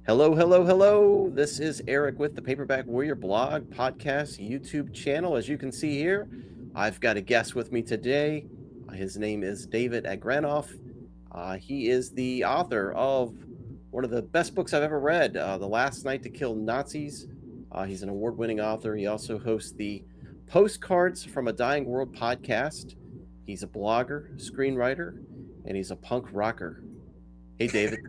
Hello, hello, hello. This is Eric with the Paperback Warrior blog, podcast, YouTube channel. As you can see here, I've got a guest with me today. His name is David Agranoff. He is the author of one of the best books I've ever read, The Last Night to Kill Nazis. He's an award winning author. He also hosts the Postcards from a Dying World podcast. He's a blogger, screenwriter, and he's a punk rocker. Hey, David.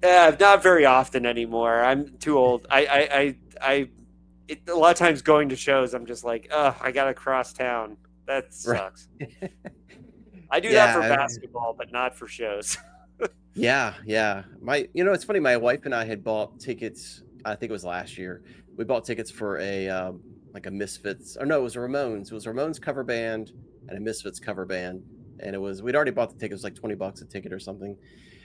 Not very often anymore. I'm too old. A lot of times going to shows, I'm just like, I gotta cross town. That Right. sucks. I do that for Yeah, basketball, but not for shows. yeah. It's funny. My wife and I had bought tickets. I think it was last year. We bought tickets for a like a Misfits, or no, it was a Ramones. It was a Ramones cover band and a Misfits cover band, and we'd already bought the ticket. It was like $20 a ticket or something.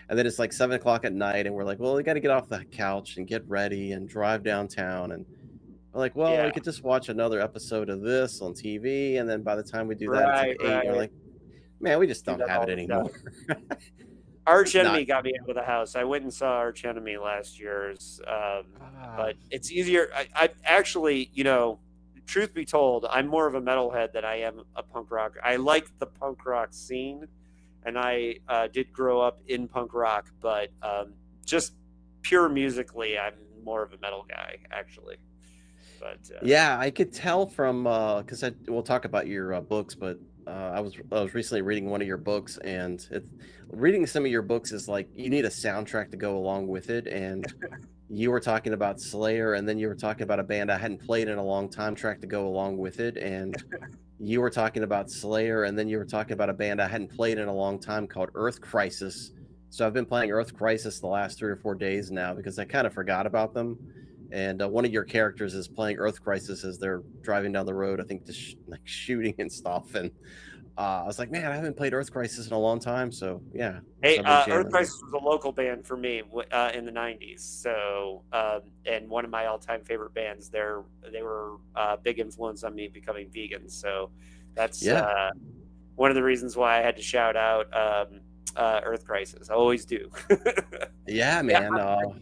And then it's like 7 o'clock at night, and we're like, well, we got to get off the couch and get ready and drive downtown. And we're like, well, Yeah, we could just watch another episode of this on TV. And then by the time we do that, it's like right, 8. And we're right. like, man, we just Do don't that have all it the anymore. time. Arch It's not. Enemy got me out of the house. I went and saw Arch Enemy last year's, Ah, but it's easier. I actually, truth be told, I'm more of a metalhead than I am a punk rock. I like the punk rock scene, and I did grow up in punk rock, but just pure musically, I'm more of a metal guy, actually. But yeah, I could tell from because we'll talk about your books, but I was recently reading one of your books, and reading some of your books is like you need a soundtrack to go along with it. And you were talking about Slayer, and then you were talking about a band I hadn't played in a long time, track to go along with it, and you were talking about Slayer, and then you were talking about a band I hadn't played in a long time called Earth Crisis. So I've been playing Earth Crisis the last 3 or 4 days now because I kind of forgot about them. And one of your characters is playing Earth Crisis as they're driving down the road, I think, just like shooting and stuff. And I was like, man, I haven't played Earth Crisis in a long time. So yeah, hey, so I've been Earth jamming. Crisis was a local band for me in the '90s. So, and one of my all-time favorite bands. They were a big influence on me becoming vegan. So, that's Yeah, one of the reasons why I had to shout out Earth Crisis. I always do. yeah, Yeah. man.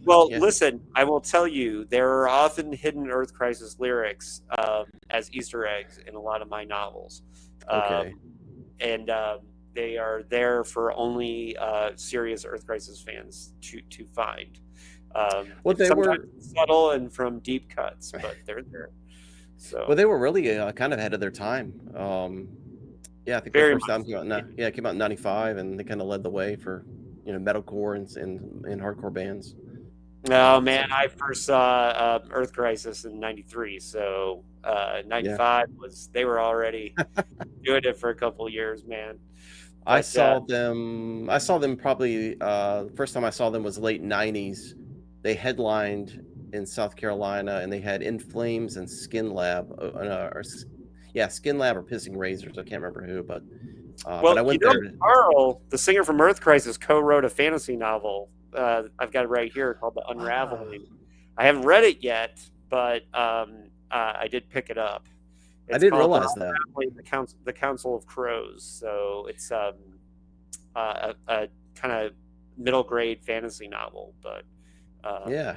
Well, Yeah, listen, I will tell you, there are often hidden Earth Crisis lyrics as Easter eggs in a lot of my novels. okay. Um, and they are there for only serious Earth Crisis fans to find. Well, It's they sometimes were subtle and from deep cuts, but they're there. Well, So they were really kind of ahead of their time. Yeah, I think their very first much album came out. so. Yeah. Yeah, it came out in '95, and they kind of led the way for metalcore and hardcore bands. No, So man, I first saw Earth Crisis in '93, so yeah, '95 was they were already doing it for a couple of years, man. I But saw them. I saw them probably. The first time I saw them was late '90s. They headlined in South Carolina, and they had In Flames and Skin Lab, yeah, Skin Lab or Pissing Razors. I can't remember who, but well, I went there. Carl, the singer from Earth Crisis, co-wrote a fantasy novel. I've got it right here called The Ah, Unraveling. I haven't read it yet, but I did pick it up. I It's didn't called The realize that. Unraveling, the Council of Crows. So it's a kind of middle grade fantasy novel, um, Yeah,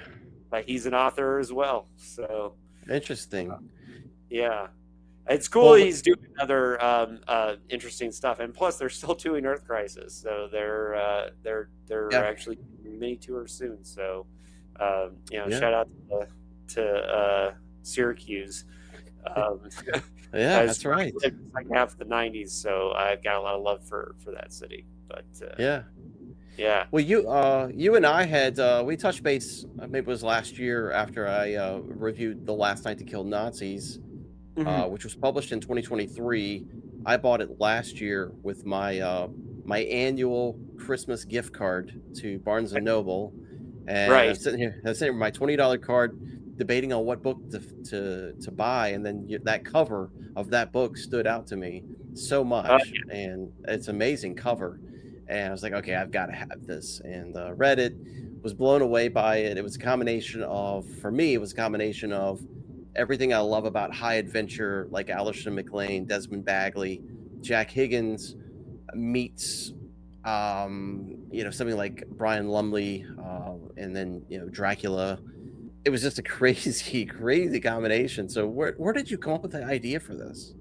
but he's an author as well. So interesting. yeah, it's cool. Well, He's doing other interesting stuff, and plus they're still doing Earth Crisis, so they're yeah, actually doing mini tours soon. So yeah, shout out to Syracuse. Um, yeah. I That's right. lived the second half of the '90s, so I've got a lot of love for that city. But Yeah. yeah, Well, you and I had we touched base. Maybe it was last year after I reviewed The Last Night to Kill Nazis, hmm which was published in 2023. I bought it last year with my annual Christmas gift card to Barnes and Noble, and right. I'm sitting here with my $20 card, debating on what book to buy, and then that cover of that book stood out to me so much, and it's amazing cover, and I was like, okay, I've got to have this, and read it, was blown away by it. It was a combination of, for me, it was a combination of everything I love about high adventure, like Alistair MacLean, Desmond Bagley, Jack Higgins, meets something like Brian Lumley, and then Dracula. It was just a crazy, crazy combination. So where did you come up with the idea for this?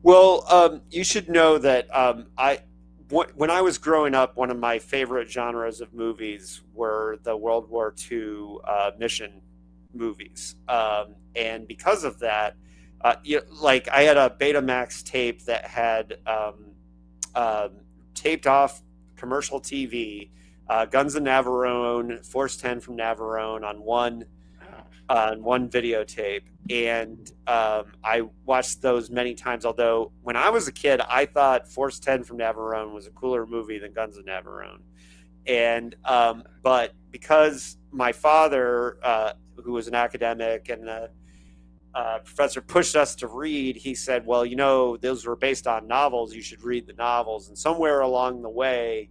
Well, you should know that when I was growing up, one of my favorite genres of movies were the World War II mission movies, and because of that, like I had a Betamax tape that had taped off commercial TV, Guns of Navarone, Force 10 from Navarone on one videotape, and I watched those many times. Although when I was a kid, I thought Force 10 from Navarone was a cooler movie than Guns of Navarone, and but because my father, who was an academic and professor, pushed us to read, he said, well, those were based on novels, you should read the novels. And somewhere along the way,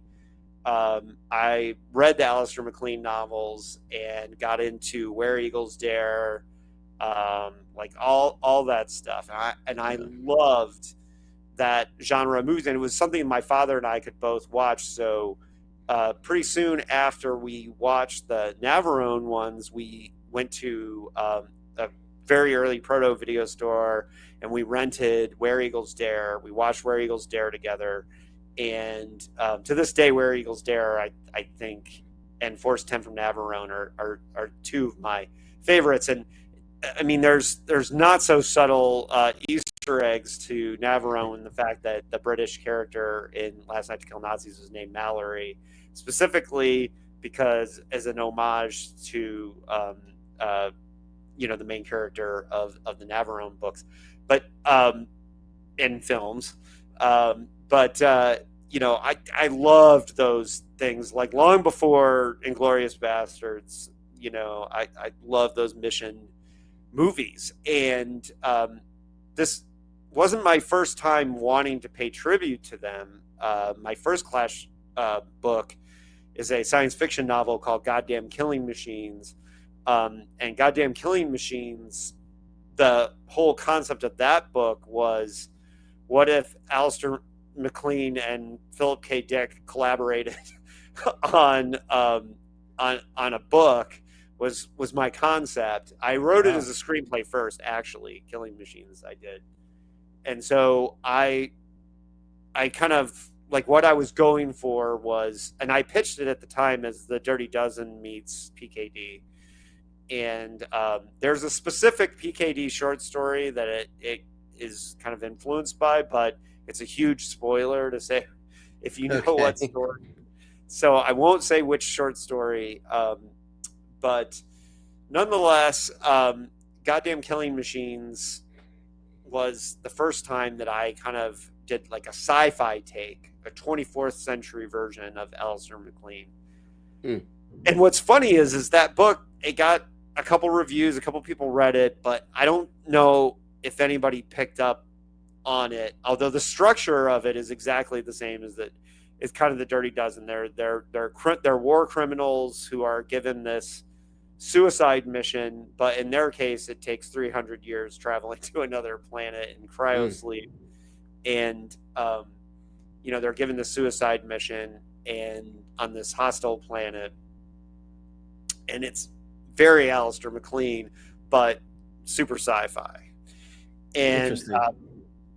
I read the Alistair MacLean novels and got into Where Eagles Dare, like all that stuff. And I loved that genre of movies, and it was something my father and I could both watch. So pretty soon after we watched the Navarone ones, we went to a very early proto video store and we rented Where Eagles Dare. We watched Where Eagles Dare together. And to this day, Where Eagles Dare, I think, and Force 10 from Navarone are two of my favorites. And I mean, there's not so subtle Easter eggs to Navarone in the fact that the British character in Last Night to Kill Nazis was named Mallory, specifically because as an homage to the main character of the Navarone books, but in films. I loved those things, like long before Inglourious Bastards. I love those mission movies, and this wasn't my first time wanting to pay tribute to them. My first Clash book is a science fiction novel called Goddamn Killing Machines, and Goddamn Killing Machines, the whole concept of that book was, what if Alistair MacLean and Philip K. Dick collaborated on a book? Was my concept. I wrote it as a screenplay first, actually. Killing Machines, I did. And so I kind of, like, what I was going for was, and I pitched it at the time as The Dirty Dozen meets PKD. And there's a specific PKD short story that it is kind of influenced by, but it's a huge spoiler to say if you know what story. So I won't say which short story, but nonetheless, Goddamn Killing Machines was the first time that I kind of did like a sci-fi take, a 24th century version of Alistair MacLean. And what's funny is that book, it got a couple reviews, a couple people read it, but I don't know if anybody picked up on it. Although the structure of it is exactly the same as that. It's kind of The Dirty Dozen. They're war criminals who are given this suicide mission, but in their case, it takes 300 years traveling to another planet in cryosleep, and they're given the suicide mission and on this hostile planet, and it's very Alistair MacLean, but super sci-fi. And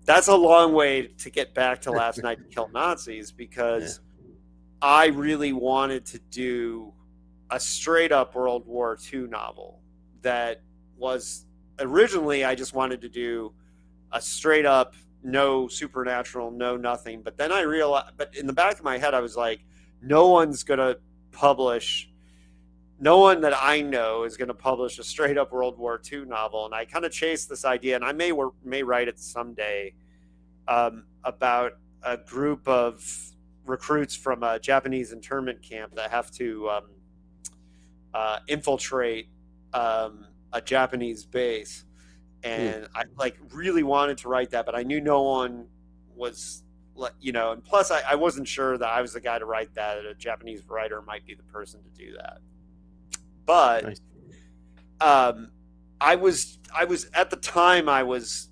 that's a long way to get back to Last Night to Kill Nazis, because I really wanted to do a straight up World War II novel that was originally, I just wanted to do a straight up, no supernatural, no nothing. But then I realized, but in the back of my head, I was like, no one that I know is going to publish a straight up World War II novel. And I kind of chased this idea, and I may write it someday, about a group of recruits from a Japanese internment camp that have to infiltrate a Japanese base. And I really wanted to write that, but I knew no one was, and plus I wasn't sure that I was the guy to write that. A Japanese writer might be the person to do that. But nice. I was at the time, I was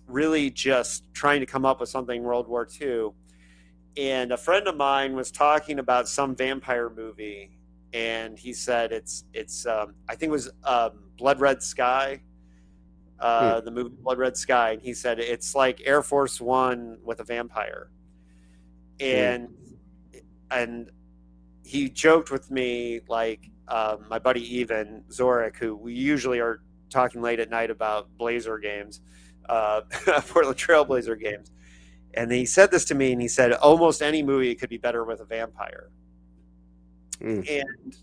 really just trying to come up with something World War II. and a friend of mine was talking about some vampire movie, and he said it's I think it was Blood Red Sky, Hmm. the movie Blood Red Sky, and he said it's like Air Force One with a vampire, Hmm. and and he joked with me like my buddy Even Zorik, who we usually are talking late at night about Blazer games, Portland Trailblazer games. And he said this to me, and he said, almost any movie could be better with a vampire. Hmm. And,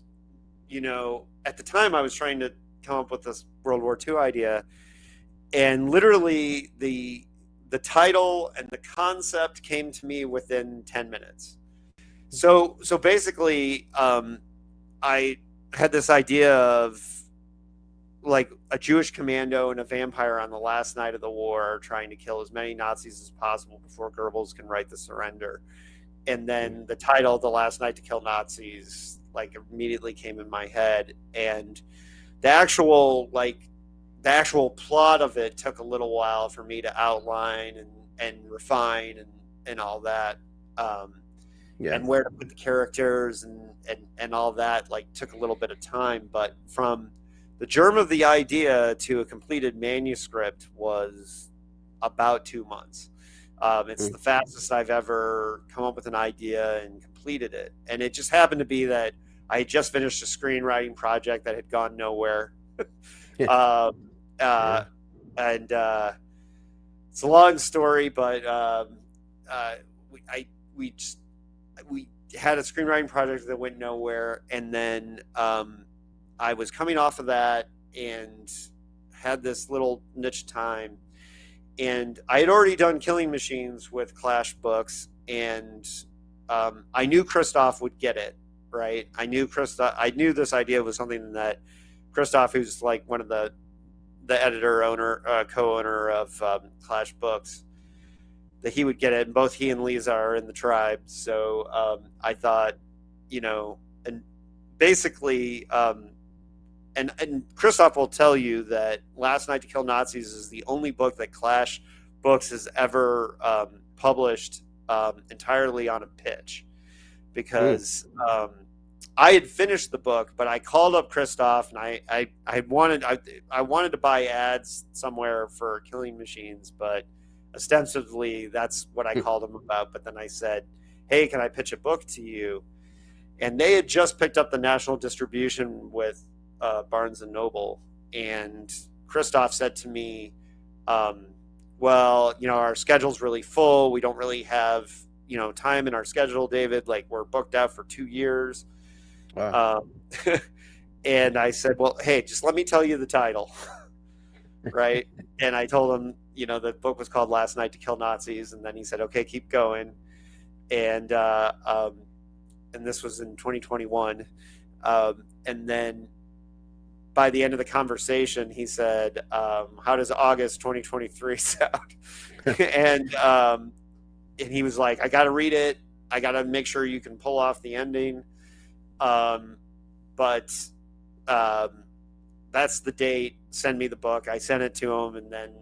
at the time I was trying to come up with this World War II idea, and literally the title and the concept came to me within 10 minutes. So basically, I had this idea of like a Jewish commando and a vampire on the last night of the war trying to kill as many Nazis as possible before Goebbels can write the surrender. And then the title, The Last Night to Kill Nazis, like immediately came in my head. And the actual plot of it took a little while for me to outline and refine and all that. Yeah. And where to put the characters and all that like took a little bit of time, but from the germ of the idea to a completed manuscript was about 2 months. It's Hmm. the fastest I've ever come up with an idea and completed it, and it just happened to be that I had just finished a screenwriting project that had gone nowhere. Yeah. um, Yeah. and It's a long story, but we just we had a screenwriting project that went nowhere, and then I was coming off of that and had this little niche time, and I had already done Killing Machines with Clash Books, and I knew Christoph would get it right. I knew this idea was something that Christoph, who's like one of the editor, owner, co-owner of Clash Books, that he would get it. And both he and Lisa are in the tribe, so I thought, and basically, and Christoph will tell you that Last Night to Kill Nazis is the only book that Clash Books has ever published entirely on a pitch, because I had finished the book, but I called up Christoph, and I wanted to buy ads somewhere for Killing Machines, but ostensibly that's what I called him about. But then I said, "Hey, can I pitch a book to you?" And they had just picked up the national distribution with Barnes and Noble, and Christoph said to me, "Well, our schedule's really full. We don't really have time in our schedule, David. Like, we're booked out for 2 years." Wow. And I said, "Well, hey, just let me tell you the title." Right. And I told him, the book was called Last Night to Kill Nazis. And then he said, "Okay, keep going." And this was in 2021. And then by the end of the conversation, he said, "How does August 2023 sound?" and he was like, "I got to read it. I got to make sure you can pull off the ending. But that's the date. Send me the book." I sent it to him, and then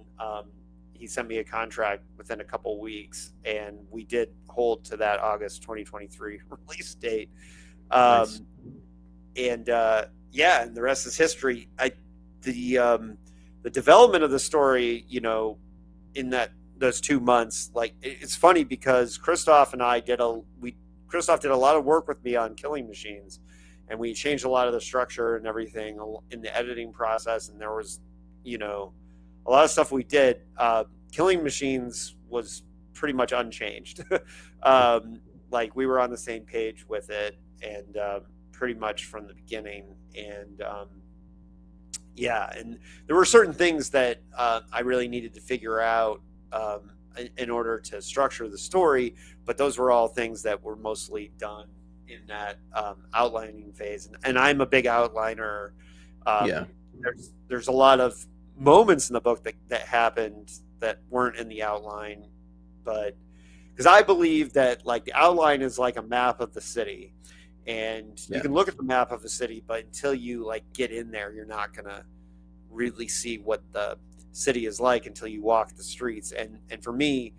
he sent me a contract within a couple weeks, and we did hold to that August 2023 release date. Nice. And and the rest is history. The development of the story, in those 2 months, like, it's funny because Christoph and I Christoph did a lot of work with me on Killing Machines, and we changed a lot of the structure and everything in the editing process. And there was, a lot of stuff we did. Killing Machines was pretty much unchanged. Like, we were on the same page with it, and pretty much from the beginning. And and there were certain things that I really needed to figure out in order to structure the story, but those were all things that were mostly done in that outlining phase. And I'm a big outliner. Yeah. There's a lot of moments in the book that happened that weren't in the outline, but because I believe that, like, the outline is like a map of the city, and you can look at the map of the city, but until you like get in there, you're not gonna really see what the city is like until you walk the streets. And for me,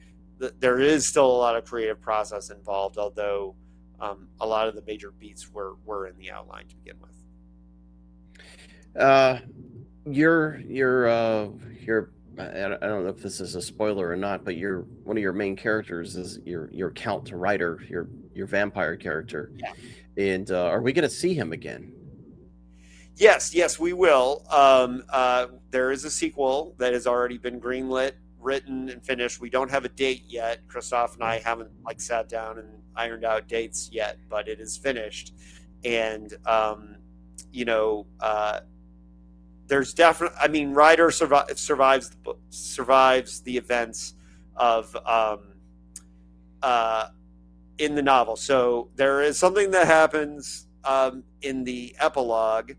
there is still a lot of creative process involved, although a lot of the major beats were in the outline to begin with. Your I don't know if this is a spoiler or not, but one of your main characters is your Count Ryder, your vampire character. Yeah. And are we going to see him again? Yes, we will. There is a sequel that has already been greenlit, written, and finished. We don't have a date yet. Christoph and I haven't sat down and ironed out dates yet, but it is finished. And there's definitely. I mean, Ryder survives the events of in the novel. So there is something that happens in the epilogue,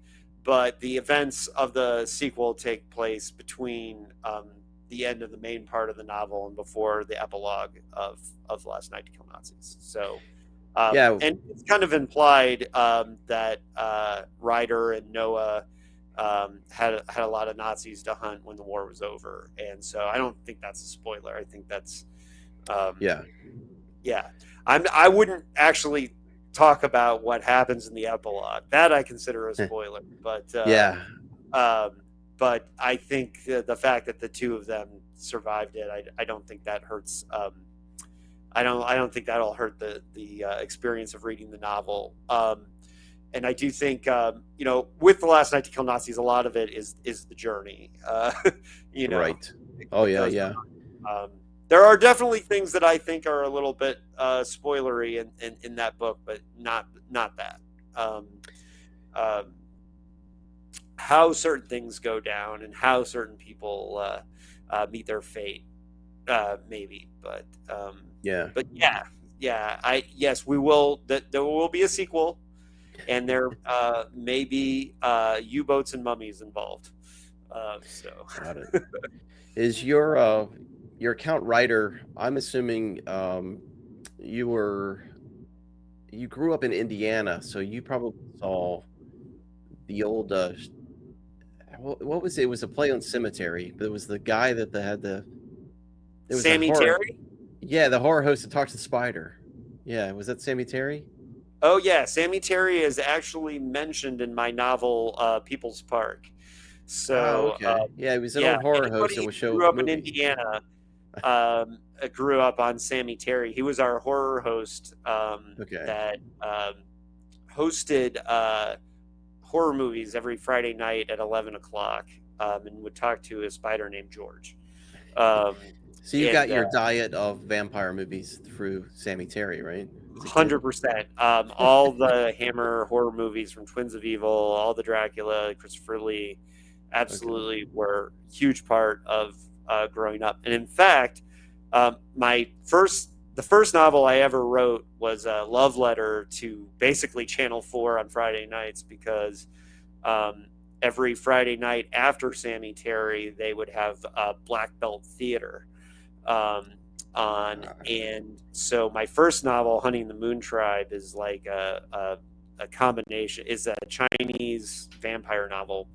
but the events of the sequel take place between the end of the main part of the novel and before the epilogue of Last Night to Kill Nazis. So, and it's kind of implied that Ryder and Noah had a lot of Nazis to hunt when the war was over, and so I don't think that's a spoiler. I think that's yeah. I wouldn't actually talk about what happens in the epilogue. That I consider a spoiler. But but I think the fact that the two of them survived it, I don't think that hurts. I don't think that'll hurt the experience of reading the novel. And I do think with The Last Night to Kill Nazis, a lot of it is the journey. Right. Oh yeah. There are definitely things that I think are a little bit spoilery in that book, but not that. How certain things go down and how certain people meet their fate, maybe. But yes, we will. There will be a sequel, and there may be U-boats and mummies involved. Got it. Is your Count Ryder, I'm assuming you grew up in Indiana, so you probably saw the old what was it? It was a play on Cemetery. There was the guy that had the Sammy Terry? Yeah, the horror host that talks to the spider. Yeah, was that Sammy Terry? Oh yeah, Sammy Terry is actually mentioned in my novel People's Park. So okay. Yeah, he was an old horror host that would show grew up movies. in Indiana. Grew up on Sammy Terry. He was our horror host that hosted horror movies every Friday night at 11 o'clock and would talk to a spider named George. So you got your diet of vampire movies through Sammy Terry, right? 100%. All the Hammer horror movies from Twins of Evil, all the Dracula, Christopher Lee, absolutely were a huge part of growing up. And in fact, the first novel I ever wrote was a love letter to basically Channel 4 on Friday nights, because every Friday night after Sammy Terry, they would have Black Belt Theater on. And so my first novel, Hunting the Moon Tribe, is like a combination, is a Chinese vampire novel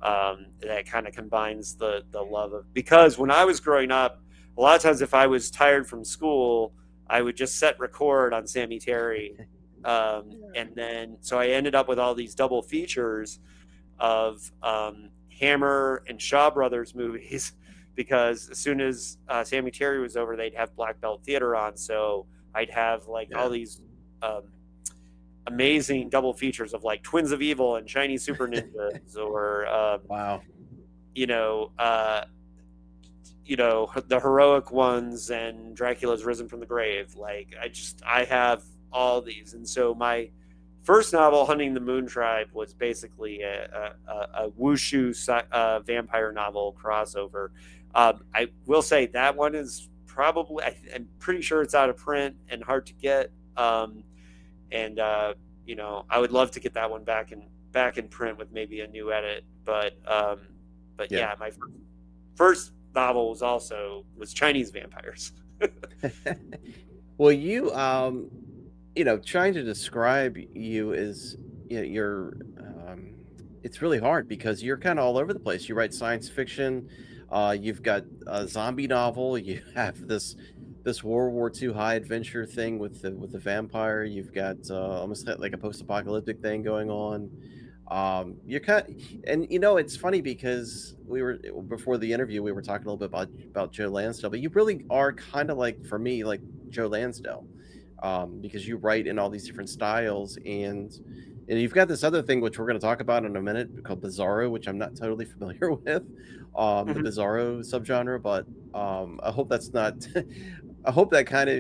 that kind of combines the love of, because when I was growing up, a lot of times if I was tired from school, I would just set record on Sammy Terry. And then, so I ended up with all these double features of Hammer and Shaw Brothers movies, because as soon as Sammy Terry was over, they'd have Black Belt Theater on. So I'd have all these amazing double features of like Twins of Evil and Chinese Super Ninjas, or the heroic ones and Dracula's Risen from the Grave. Like I have all these, and so my first novel, Hunting the Moon Tribe, was basically a wushu vampire novel crossover. I will say that one is probably, I'm pretty sure it's out of print and hard to get. I would love to get that one back in print with maybe a new edit. But my first novel was Chinese vampires. Well, you trying to describe you as you're it's really hard because you're kind of all over the place. You write science fiction, you've got a zombie novel, you have this this World War II high adventure thing with the vampire. You've got almost like a post-apocalyptic thing going on. You're kind and it's funny because we were before the interview we were talking a little bit about Joe Lansdale, but you really are kind of like, for me, like Joe Lansdale, because you write in all these different styles, and you've got this other thing which we're going to talk about in a minute called Bizarro, which I'm not totally familiar with, the Mhm. Bizarro subgenre, but I hope that's not. I hope that kind of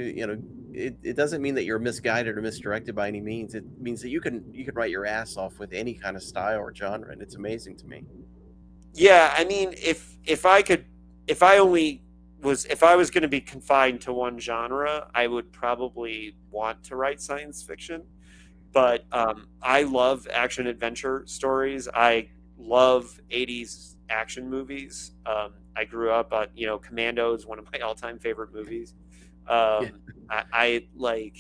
it doesn't mean that you're misguided or misdirected by any means. It means that you can write your ass off with any kind of style or genre, and it's amazing to me. Yeah, I mean, if I could, if I only was, if I was going to be confined to one genre, I would probably want to write science fiction. But I love action adventure stories. I love '80s action movies. I grew up on, Commando is one of my all-time favorite movies. Yeah, I like,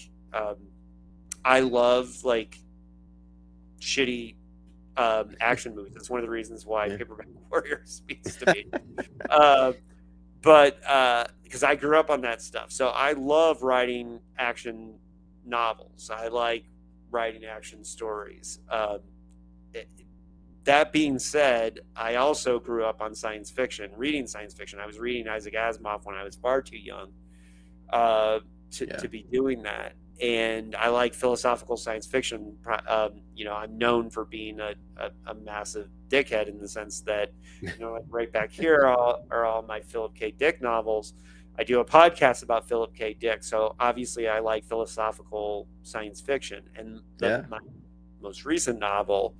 I love like shitty action movies. That's one of the reasons why yeah, Paperback Warrior speaks to me. Uh, but because I grew up on that stuff, so I love writing action novels. I like writing action stories. It- that being said, I also grew up on science fiction, reading science fiction. I was reading Isaac Asimov when I was far too young uh, yeah, to be doing that. And I like philosophical science fiction. I'm known for being a massive dickhead in the sense that, like right back here are all my Philip K. Dick novels. I do a podcast about Philip K. Dick, so obviously I like philosophical science fiction. And yeah, my most recent novel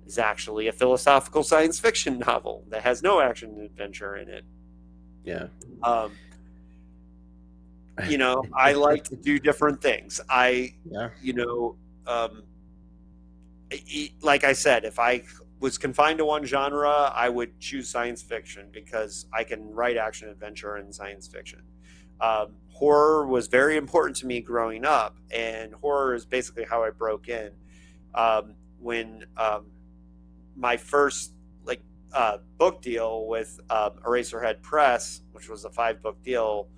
is actually a philosophical science fiction novel that has no action and adventure in it. yeah. Um, I like to do different things. Yeah, You know um, like I said, if I was confined to one genre, I would choose science fiction because I can write action adventure and science fiction. Horror was very important to me growing up, and horror is basically how I broke in. When my first book deal with Eraserhead Press, which was a 5-book deal,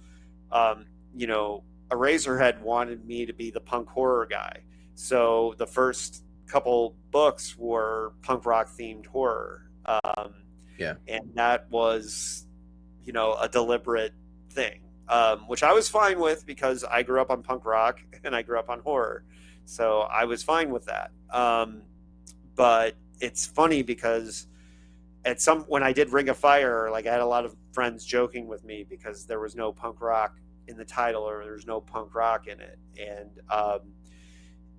um, you know, Eraserhead wanted me to be the punk horror guy. So the first couple books were punk rock themed horror. yeah, And that was, a deliberate thing, which I was fine with because I grew up on punk rock and I grew up on horror. So I was fine with that. But it's funny because when I did Ring of Fire, like I had a lot of friends joking with me because there was no punk rock in the title or there's no punk rock in it, and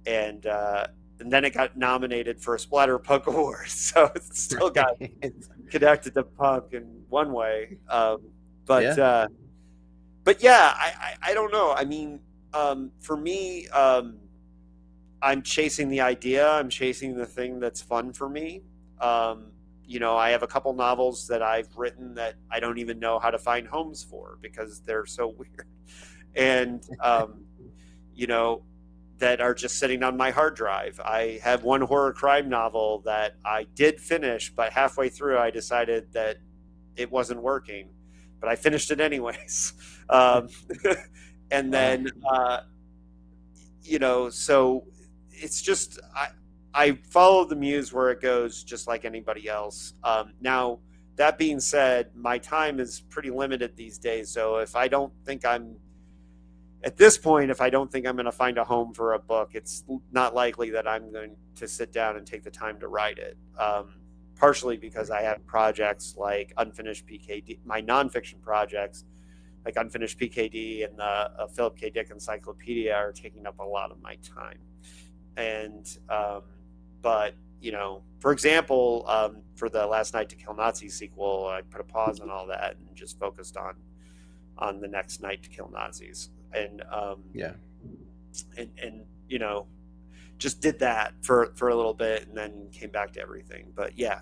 and then it got nominated for a Splatter Punk Award, so it still got right. connected to punk in one way. But Yeah, but yeah, I don't know. I mean, for me, I'm chasing the idea. I'm chasing the thing that's fun for me. Um, I have a couple novels that I've written that I don't even know how to find homes for because they're so weird, and you know, that are just sitting on my hard drive. I have one horror crime novel that I did finish, but halfway through I decided that it wasn't working, but I finished it anyways. Um, and wow, then so it's just I follow the muse where it goes, just like anybody else. Now, that being said, my time is pretty limited these days. So if I don't think I'm at this point, if I don't think I'm going to find a home for a book, it's not likely that I'm going to sit down and take the time to write it. Partially because I have projects like Unfinished PKD, my nonfiction projects like Unfinished PKD and the Philip K. Dick Encyclopedia are taking up a lot of my time. And but for example, for the Last Night to Kill Nazis sequel, I put a pause on all that and just focused on the next Night to Kill Nazis, and yeah, and just did that for a little bit, and then came back to everything. But yeah,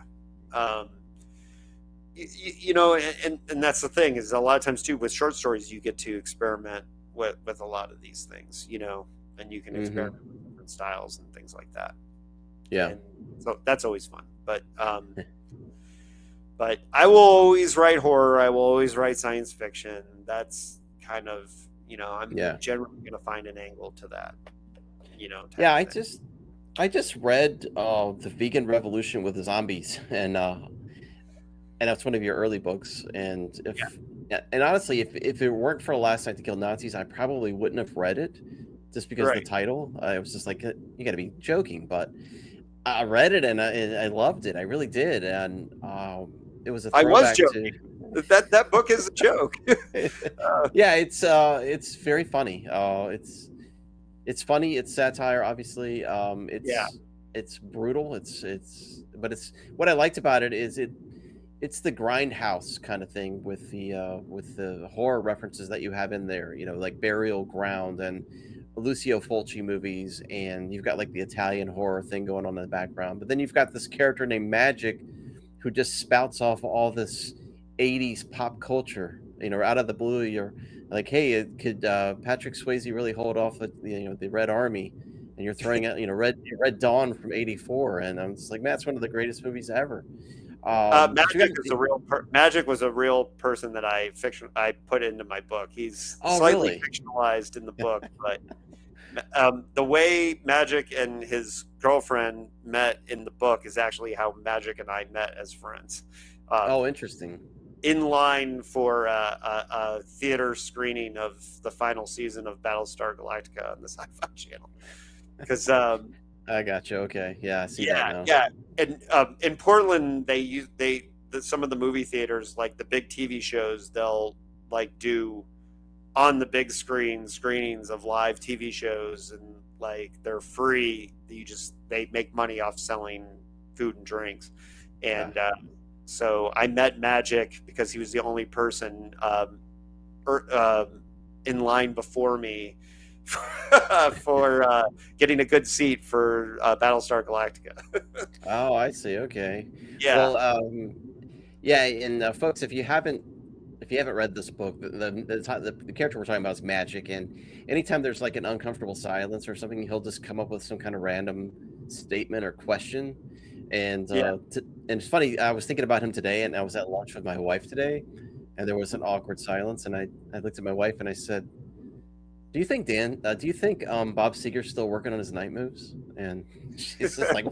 um, and that's the thing, is a lot of times too with short stories you get to experiment with a lot of these things, and you can hmm, experiment with different styles and things like that, yeah, and so that's always fun. But I will always write horror. I will always write science fiction. That's kind of I'm Yeah. generally going to find an angle to that, type Yeah, of thing. I just read the Vegan Revolution with the Zombies, and that's one of your early books. And Yeah, and honestly, if it weren't for Last Night to Kill Nazis, I probably wouldn't have read it, just because of the right. title. I was just like, you got to be joking, but I read it and I loved it. I really did, and it was a I was throwback to. joking. That book is a joke. Yeah, it's very funny. It's funny. It's satire, obviously. Yeah. It's brutal. But it's what I liked about it is it's the grindhouse kind of thing with the horror references that you have in there. Like Burial Ground and Lucio Fulci movies, and you've got like the Italian horror thing going on in the background. But then you've got this character named Magic who just spouts off all this 80s pop culture, out of the blue. You're like, hey, could Patrick Swayze really hold off the Red Army? And you're throwing out, Red Dawn from '84, and I'm just like, man, it's one of the greatest movies ever. But you got Magic was a real person that I put into my book. He's oh, slightly really? fictionalized in the book, but the way Magic and his girlfriend met in the book is actually how Magic and I met as friends. Oh, interesting. In line for a theater screening of the final season of Battlestar Galactica on the Sci-Fi Channel, because I got you. Okay, yeah, I see that now. yeah, and in Portland some of the movie theaters, like the big TV shows, they'll like do on the big screen screenings of live TV shows, and like they're free. They make money off selling food and drinks, and so I met Magic because he was the only person in line before me for getting a good seat for Battlestar Galactica. Oh, I see. Okay. Yeah, Well, yeah, and folks, if you haven't read this book, the character we're talking about is Magic, and anytime there's like an uncomfortable silence or something, he'll just come up with some kind of random statement or question. And yeah. and it's funny, I was thinking about him today, and I was at lunch with my wife today, and there was an awkward silence, and I looked at my wife and I said, do you think Bob Seger's still working on his night moves? And she's just like,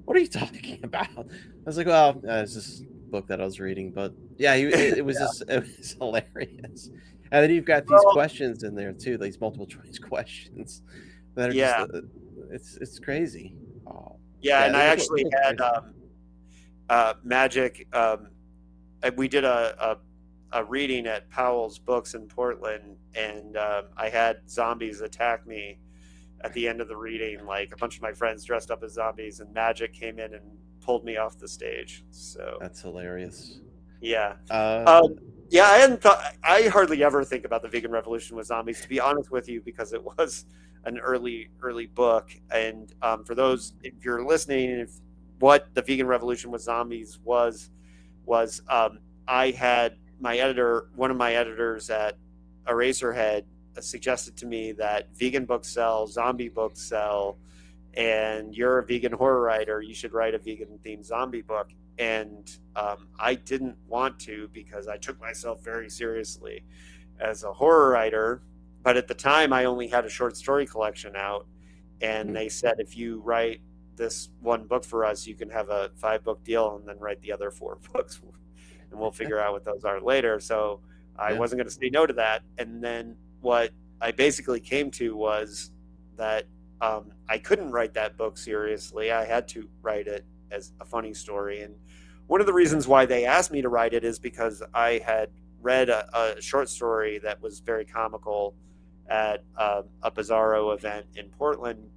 what are you talking about? I was like, well, it's this book that I was reading, but yeah, it was just it was hilarious. And then you've got these Well, questions in there too, these multiple choice questions that are just yeah, it's crazy. Oh, yeah. yeah, And I actually had Magic. We did a reading at Powell's Books in Portland, and I had zombies attack me at the end of the reading. Like a bunch of my friends dressed up as zombies, and Magic came in and pulled me off the stage. So that's hilarious. yeah, Uh, yeah. I hadn't thought. I hardly ever think about the vegan revolution with zombies, to be honest with you, because it was an early one. And for those, if you're listening, what the vegan revolution with zombies was I had one of my editors at Eraserhead suggested to me that vegan books sell, zombie books sell, and you're a vegan horror writer, you should write a vegan themed zombie book. And I didn't want to, because I took myself very seriously as a horror writer. But at the time, I only had a short story collection out, and they said, if you write this one book for us, you can have a 5-book deal and then write the other 4 books, and we'll figure out what those are later. So I wasn't going to say no to that. And then what I basically came to was that I couldn't write that book seriously. I had to write it as a funny story. And one of the reasons why they asked me to write it is because I had read a short story that was very comical at a Bizarro event in Portland,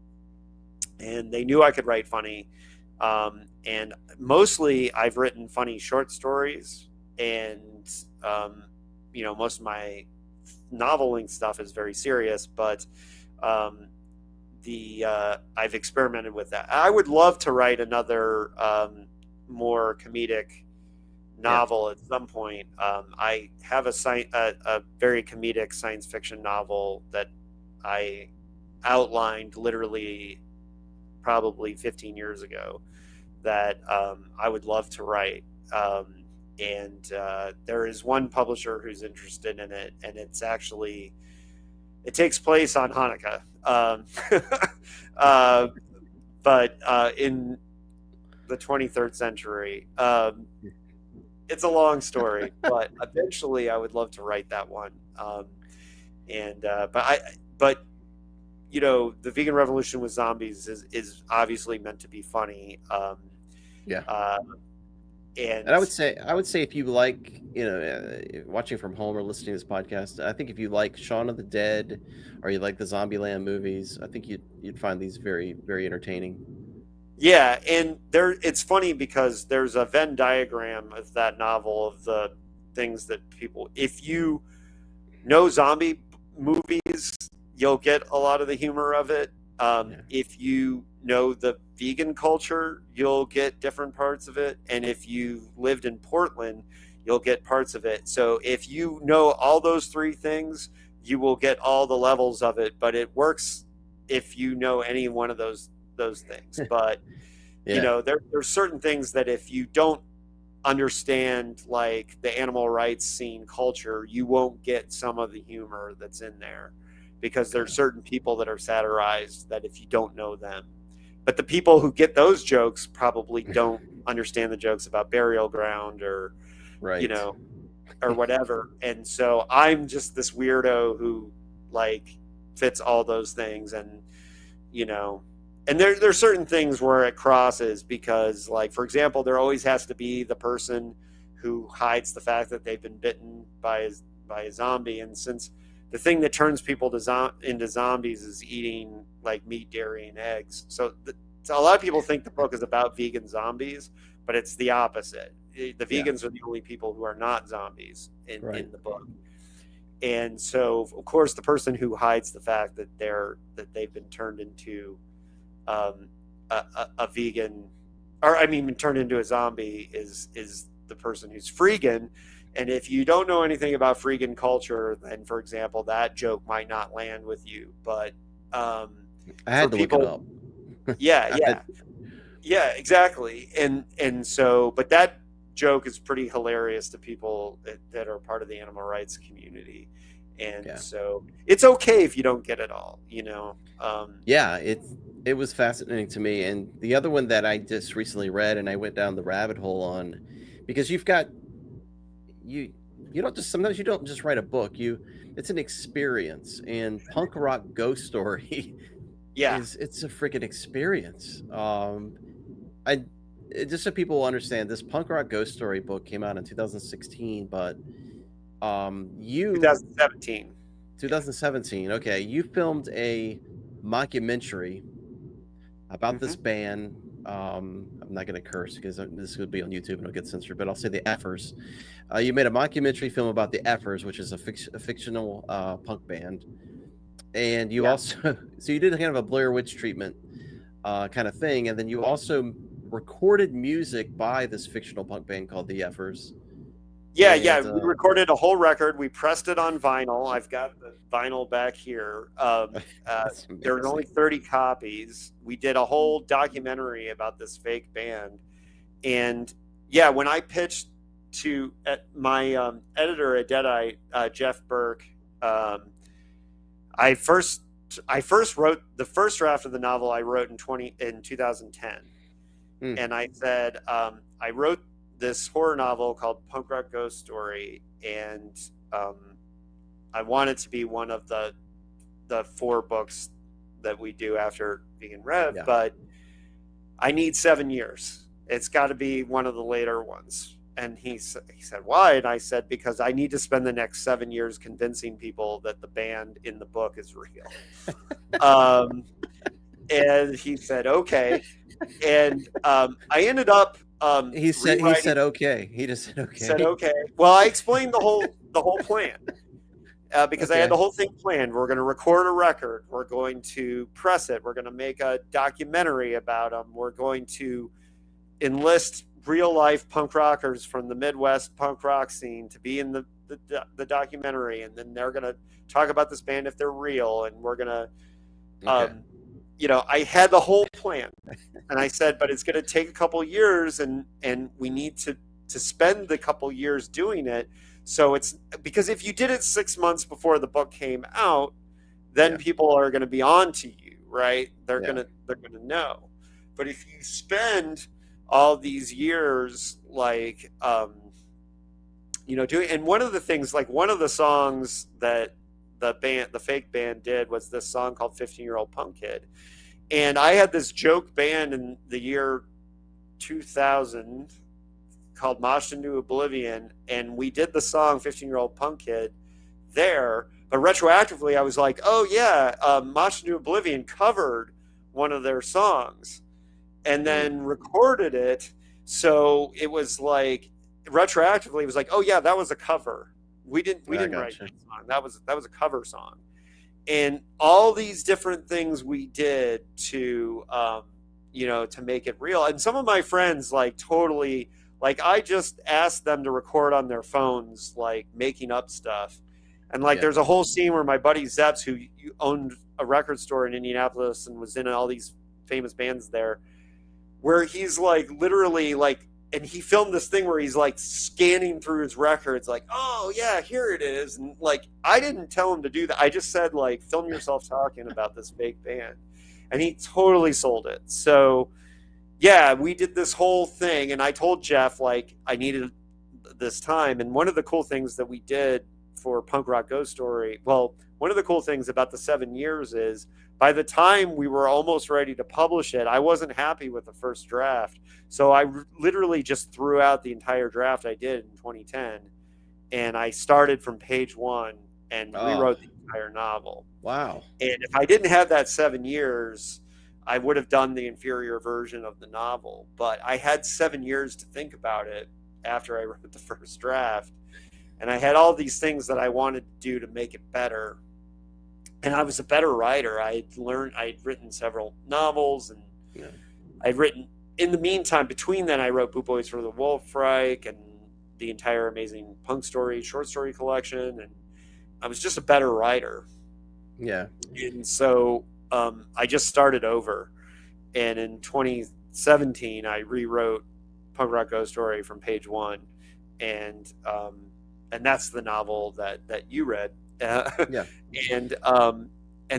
and they knew I could write funny. And mostly I've written funny short stories, and most of my noveling stuff is very serious, but I've experimented with that. I would love to write another more comedic novel at some point. I have a very comedic science fiction novel that I outlined literally probably 15 years ago that I would love to write. And there is one publisher who's interested in it, and it's actually It takes place on Hanukkah, uh, but in the 23rd century. It's a long story, but eventually I would love to write that one. But you know, the vegan revolution with zombies is obviously meant to be funny. Yeah. And And I would say if you like, watching from home or listening to this podcast, I think if you like Shaun of the Dead or you like the Zombieland movies, I think you'd find these very, very entertaining. yeah, and it's funny because there's a Venn diagram of that novel of the things that people, if you know zombie movies, you'll get a lot of the humor of it. Yeah. If you know the vegan culture, you'll get different parts of it. And if you lived in Portland, you'll get parts of it. So if you know all those three things, you will get all the levels of it. But it works if you know any one of those things. But you Yeah. know, there's certain things that if you don't understand, like the animal rights scene culture, you won't get some of the humor that's in there, because there's certain people that are satirized that if you don't know them. But the people who get those jokes probably don't understand the jokes about Burial Ground or Right. you know, or whatever. And so I'm just this weirdo who like fits all those things. And you know, and there's certain things where it crosses, because like, for example, there always has to be the person who hides the fact that they've been bitten by a zombie. And since the thing that turns people into zombies is eating like meat, dairy, and eggs, so a lot of people think the book is about vegan zombies, but it's the opposite. The vegans are the only people who are not zombies in the book. And so of course the person who hides the fact that they've been turned into a vegan, or I mean turned into a zombie, is the person who's freegan. And if you don't know anything about freegan culture, then for example that joke might not land with you. But I had to look it up. yeah, exactly. And so, but that joke is pretty hilarious to people that are part of the animal rights community. And so it's okay if you don't get it all, you know. It was fascinating to me. And the other one that I just recently read, and I went down the rabbit hole on, because you don't just, sometimes you don't just write a book, it's an experience. And Punk Rock Ghost Story it's a freaking experience. Just so people understand, this Punk Rock Ghost Story book came out in 2016, but 2017. Okay, you filmed a mockumentary about this band. I'm not going to curse because this would be on YouTube and it'll get censored, but I'll say the Effers. You made a mockumentary film about the Effers, which is a fictional punk band. And you also, so you did kind of a Blair Witch treatment kind of thing. And then you also recorded music by this fictional punk band called the Effers. We recorded a whole record. We pressed it on vinyl. I've got the vinyl back here. There were only 30 copies. We did a whole documentary about this fake band. And when I pitched to my editor at Deadeye, Jeff Burke, I first wrote the first draft of the novel. I wrote in 2010, and I said I wrote this horror novel called Punk Rock Ghost Story, and I want it to be one of the 4 books that we do after Vegan Rev, but I need 7 years. It's got to be one of the later ones. And he said, why? And I said, because I need to spend the next 7 years convincing people that the band in the book is real. And he said, okay. And I ended up he said okay. He just said okay. Said okay. Well, I explained the whole plan. Because I had the whole thing planned. We're going to record a record. We're going to press it. We're going to make a documentary about them. We're going to enlist real life punk rockers from the Midwest punk rock scene to be in the documentary, and then they're going to talk about this band if they're real, and we're going to I had the whole plan. And I said, but it's going to take a couple years, and we need to spend the couple years doing it. So it's because if you did it 6 months before the book came out, then people are going to be on to you, right? They're going to know. But if you spend all these years like doing, and one of the things, like one of the songs that the fake band did was this song called 15-Year-Old Punk Kid. And I had this joke band in the year 2000 called Mosh into Oblivion, and we did the song 15-Year-Old Punk Kid there. But retroactively, I was like, oh yeah, Mosh into Oblivion covered one of their songs and then recorded it. So it was like, retroactively, it was like, oh yeah, that was a cover. We didn't write that song. That was a cover song. And all these different things we did to to make it real. And some of my friends like totally, like, I just asked them to record on their phones, like making up stuff. And like there's a whole scene where my buddy Zeps, who owned a record store in Indianapolis and was in all these famous bands there, where he's like literally like, and he filmed this thing where he's like scanning through his records, like, oh yeah, here it is. And like, I didn't tell him to do that. I just said, like, film yourself talking about this fake band. And he totally sold it. So yeah, we did this whole thing. And I told Jeff, like, I needed this time. And one of the cool things that we did for Punk Rock Ghost Story, well, one of the cool things about the 7 years is by the time we were almost ready to publish it, I wasn't happy with the first draft. So I literally just threw out the entire draft I did in 2010. And I started from page 1 and rewrote the entire novel. Wow. And if I didn't have that 7 years, I would have done the inferior version of the novel. But I had 7 years to think about it after I wrote the first draft. And I had all these things that I wanted to do to make it better. And I was a better writer. I'd written several novels, and I'd written, in the meantime, between then, I wrote Boot Boys for the Wolfreich and the entire Amazing Punk Story short story collection. And I was just a better writer. Yeah. And so I just started over. And in 2017, I rewrote Punk Rock Ghost Story from page 1. And that's the novel that you read. And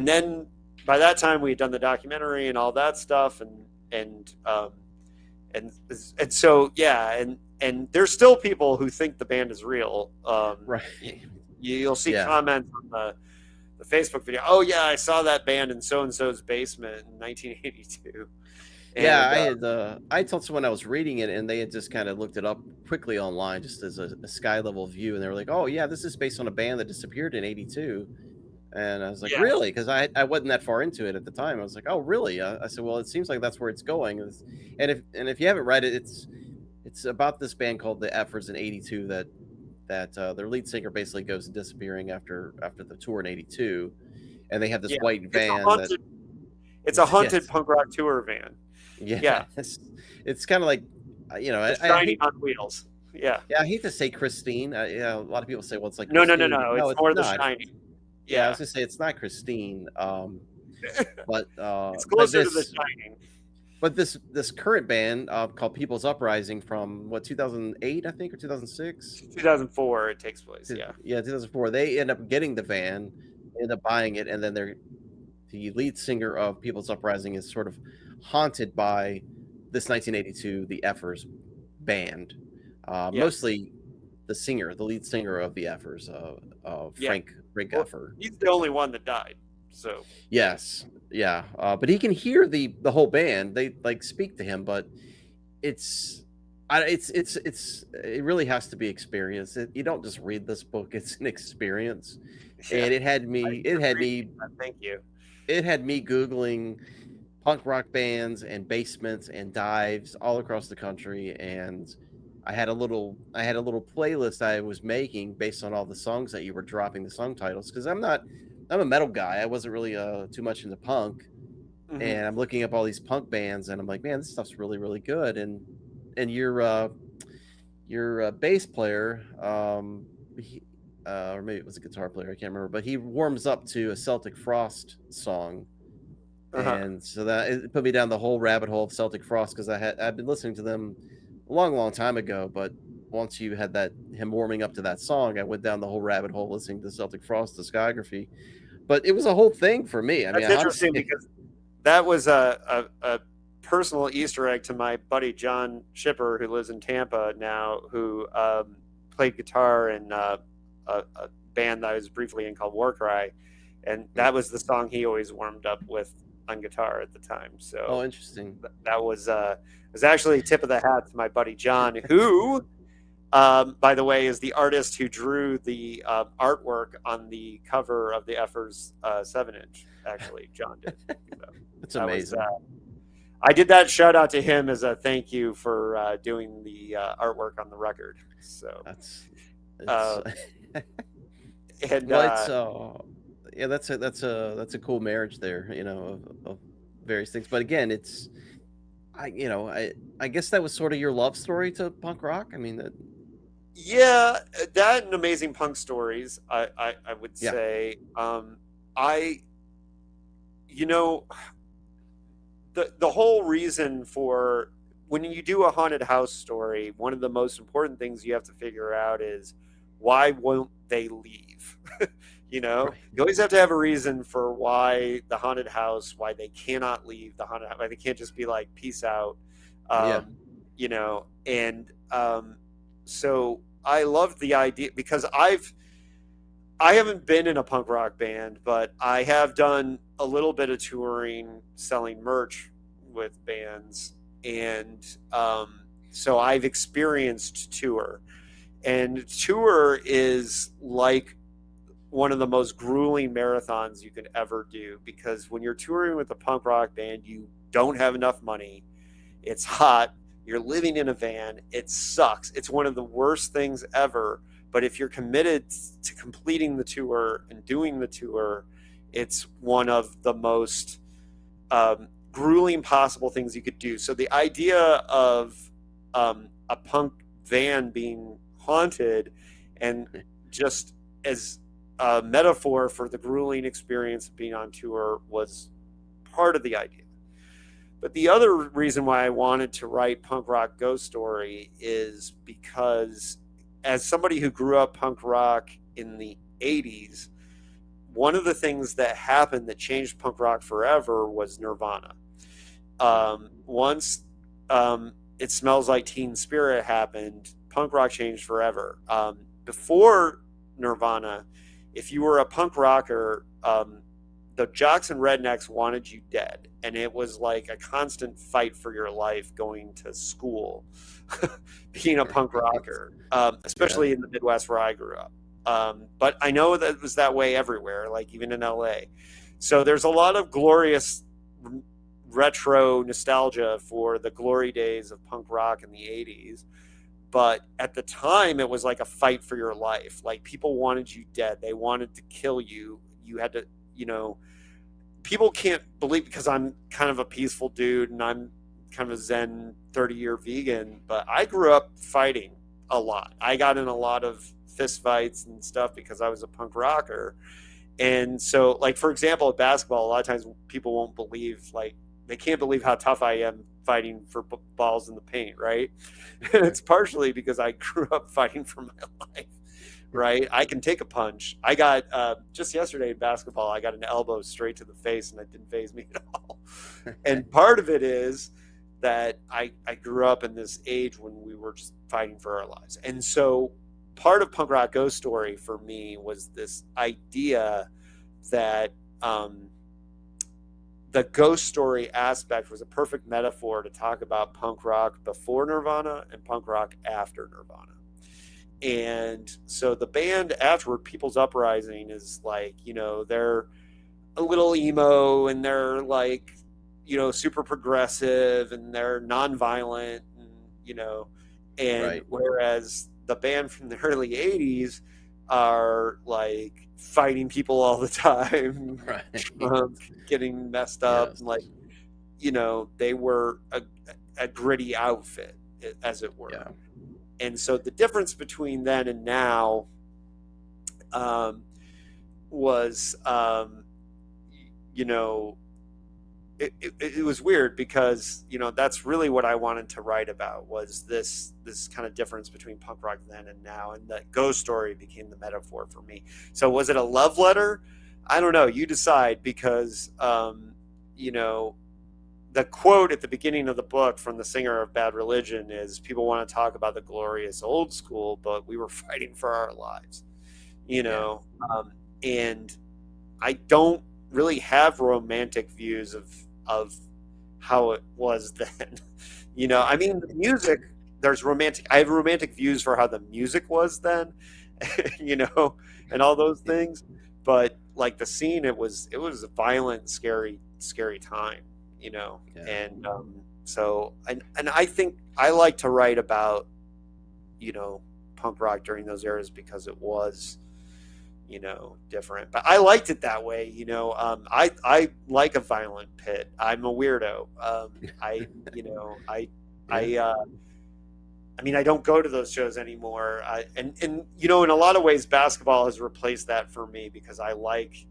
then by that time we had done the documentary and all that stuff, and so and there's still people who think the band is real. Right. You'll see comments on the Facebook video. Oh yeah, I saw that band in so and so's basement in 1982. And, I told someone I was reading it, and they had just kind of looked it up quickly online, just as a sky level view, and they were like, "Oh yeah, this is based on a band that disappeared in '82." And I was like, "Really?" Because I wasn't that far into it at the time. I was like, "Oh really?" I said, "Well, it seems like that's where it's going." And if you haven't read it, it's about this band called the Effers in '82 that their lead singer basically goes disappearing after the tour in '82, and they have this white van it's a haunted punk rock tour van. Yeah. It's kind of like, shining on wheels. Yeah. I hate to say Christine. A lot of people say, well, it's like no. Christine. It's more The Shining. Yeah, I was gonna say it's not Christine. But it's closer to The Shining. But this current band called People's Uprising from 2008, I think, or 2006? 2004 it takes place. Yeah, 2004. They end up getting the van, end up buying it, and then the lead singer of People's Uprising is sort of haunted by this 1982 the Effers band, mostly the lead singer of the Effers, Frank Effer. He's the only one that died. So yes, but he can hear the whole band. They like speak to him, but it really has to be experienced. You don't just read this book; it's an experience, and it had me. Thank you. It had me Googling punk rock bands and basements and dives all across the country, and I had a little playlist I was making based on all the songs that you were dropping, the song titles, because I'm a metal guy. I wasn't really too much into punk, and I'm looking up all these punk bands, and I'm like, man, this stuff's really, really good. And your bass player, or maybe it was a guitar player, I can't remember, but he warms up to a Celtic Frost song. And so that it put me down the whole rabbit hole of Celtic Frost, because I've been listening to them a long time ago, but once you had him warming up to that song, I went down the whole rabbit hole listening to Celtic Frost discography. but it was a whole thing for me. I mean, That's interesting because that was a personal Easter egg to my buddy John Shipper, who lives in Tampa now, who played guitar in a band that I was briefly in called Warcry, and that was the song he always warmed up with on guitar at the time. So oh, interesting. that was actually tip of the hat to my buddy John, who, by the way, is the artist who drew the artwork on the cover of the Effers 7-inch. Actually, John did. So That's amazing. I did that shout out to him as a thank you for doing the artwork on the record. So and well, yeah, that's a cool marriage there, you know, of various things. But again, it's I guess that was sort of your love story to punk rock. I mean, yeah, that and Amazing Punk Stories, I would say. The whole reason for when you do a haunted house story, one of the most important things you have to figure out is why won't they leave? You know, you always have to have a reason for why the haunted house, why they cannot leave the haunted house, why they can't just be like, peace out. You know, and so I love the idea because I haven't been in a punk rock band, but I have done a little bit of touring, selling merch with bands, and so I've experienced tour, and tour is like one of the most grueling marathons you could ever do, because when you're touring with a punk rock band, you don't have enough money. It's hot. You're living in a van. It sucks. It's one of the worst things ever. But if you're committed to completing the tour and doing the tour, it's one of the most grueling possible things you could do. So the idea of a punk van being haunted, and just as a metaphor for the grueling experience of being on tour, was part of the idea. But the other reason why I wanted to write Punk Rock Ghost Story is because, as somebody who grew up punk rock in the 80s, one of the things that happened that changed punk rock forever was Nirvana. Once It Smells Like Teen Spirit happened, punk rock changed forever. Before Nirvana, if you were a punk rocker, the jocks and rednecks wanted you dead, and it was like a constant fight for your life going to school, being a punk rocker, especially in the Midwest where I grew up. But I know that it was that way everywhere, like even in LA. So there's a lot of glorious retro nostalgia for the glory days of punk rock in the 80s. But at the time, it was like a fight for your life. Like, people wanted you dead. They wanted to kill you. You had to, people can't believe, because I'm kind of a peaceful dude and I'm kind of a Zen 30-year vegan, but I grew up fighting a lot. I got in a lot of fist fights and stuff because I was a punk rocker. And so, like, for example, at basketball, a lot of times people won't believe, like, they can't believe how tough I am fighting for balls in the paint, right? And it's partially because I grew up fighting for my life, right? I can take a punch. I got, just yesterday in basketball, I got an elbow straight to the face, and it didn't faze me at all. And part of it is that I grew up in this age when we were just fighting for our lives. And so part of Punk Rock Ghost Story for me was this idea that the ghost story aspect was a perfect metaphor to talk about punk rock before Nirvana and punk rock after Nirvana. And so the band afterward, People's Uprising, is like, they're a little emo, and they're like, super progressive, and they're nonviolent, and Right. Whereas the band from the early 80s are like fighting people all the time, Right. getting messed up, Yes. and like, they were a gritty outfit, as it were. Yeah. And so the difference between then and now was, it was weird, because that's really what I wanted to write about, was this kind of difference between punk rock then and now, and that ghost story became the metaphor for me. So was it a love letter? I don't know. You decide, because you know, the quote at the beginning of the book from the singer of Bad Religion is, "People want to talk about the glorious old school, but we were fighting for our lives." You Yeah. know, and I don't really have romantic views of how it was then. You know, I mean, the music, there's romantic. I have romantic views for how the music was then, you know, and all those things. But like the scene, it was a violent, scary time, you know. Yeah. And so, and I think I like to write about, you know, punk rock during those eras because it was, you know, different. But I liked it that way, you know. I like a violent pit. I'm a weirdo. I you know Yeah. I mean, I don't go to those shows anymore. And you know, in a lot of ways, basketball has replaced that for me, because I like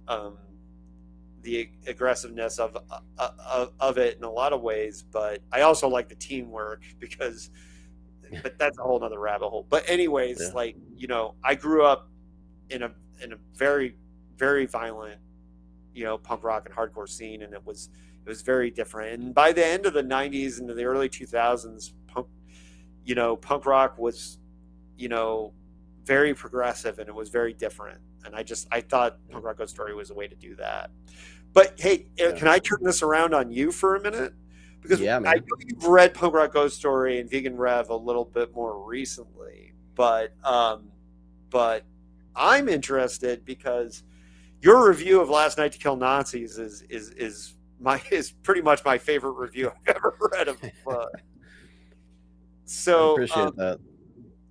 um, the aggressiveness of it in a lot of ways. But I also like the teamwork, because, but that's a whole nother rabbit hole. But anyways, Yeah. like, you know, I grew up in a very, very violent, you know, punk rock and hardcore scene, and it was very different. And by the end of the '90s into the early 2000s, punk rock was, you know, very progressive, and it was very different. And I thought Punk Rock Ghost Story was a way to do that. But hey, Yeah. can I turn this around on you for a minute? Because Yeah, I man. know you've read Punk Rock Ghost Story and Vegan Rev a little bit more recently, but I'm interested because your review of Last Night to Kill Nazis is pretty much my favorite review I've ever read of. I So appreciate that.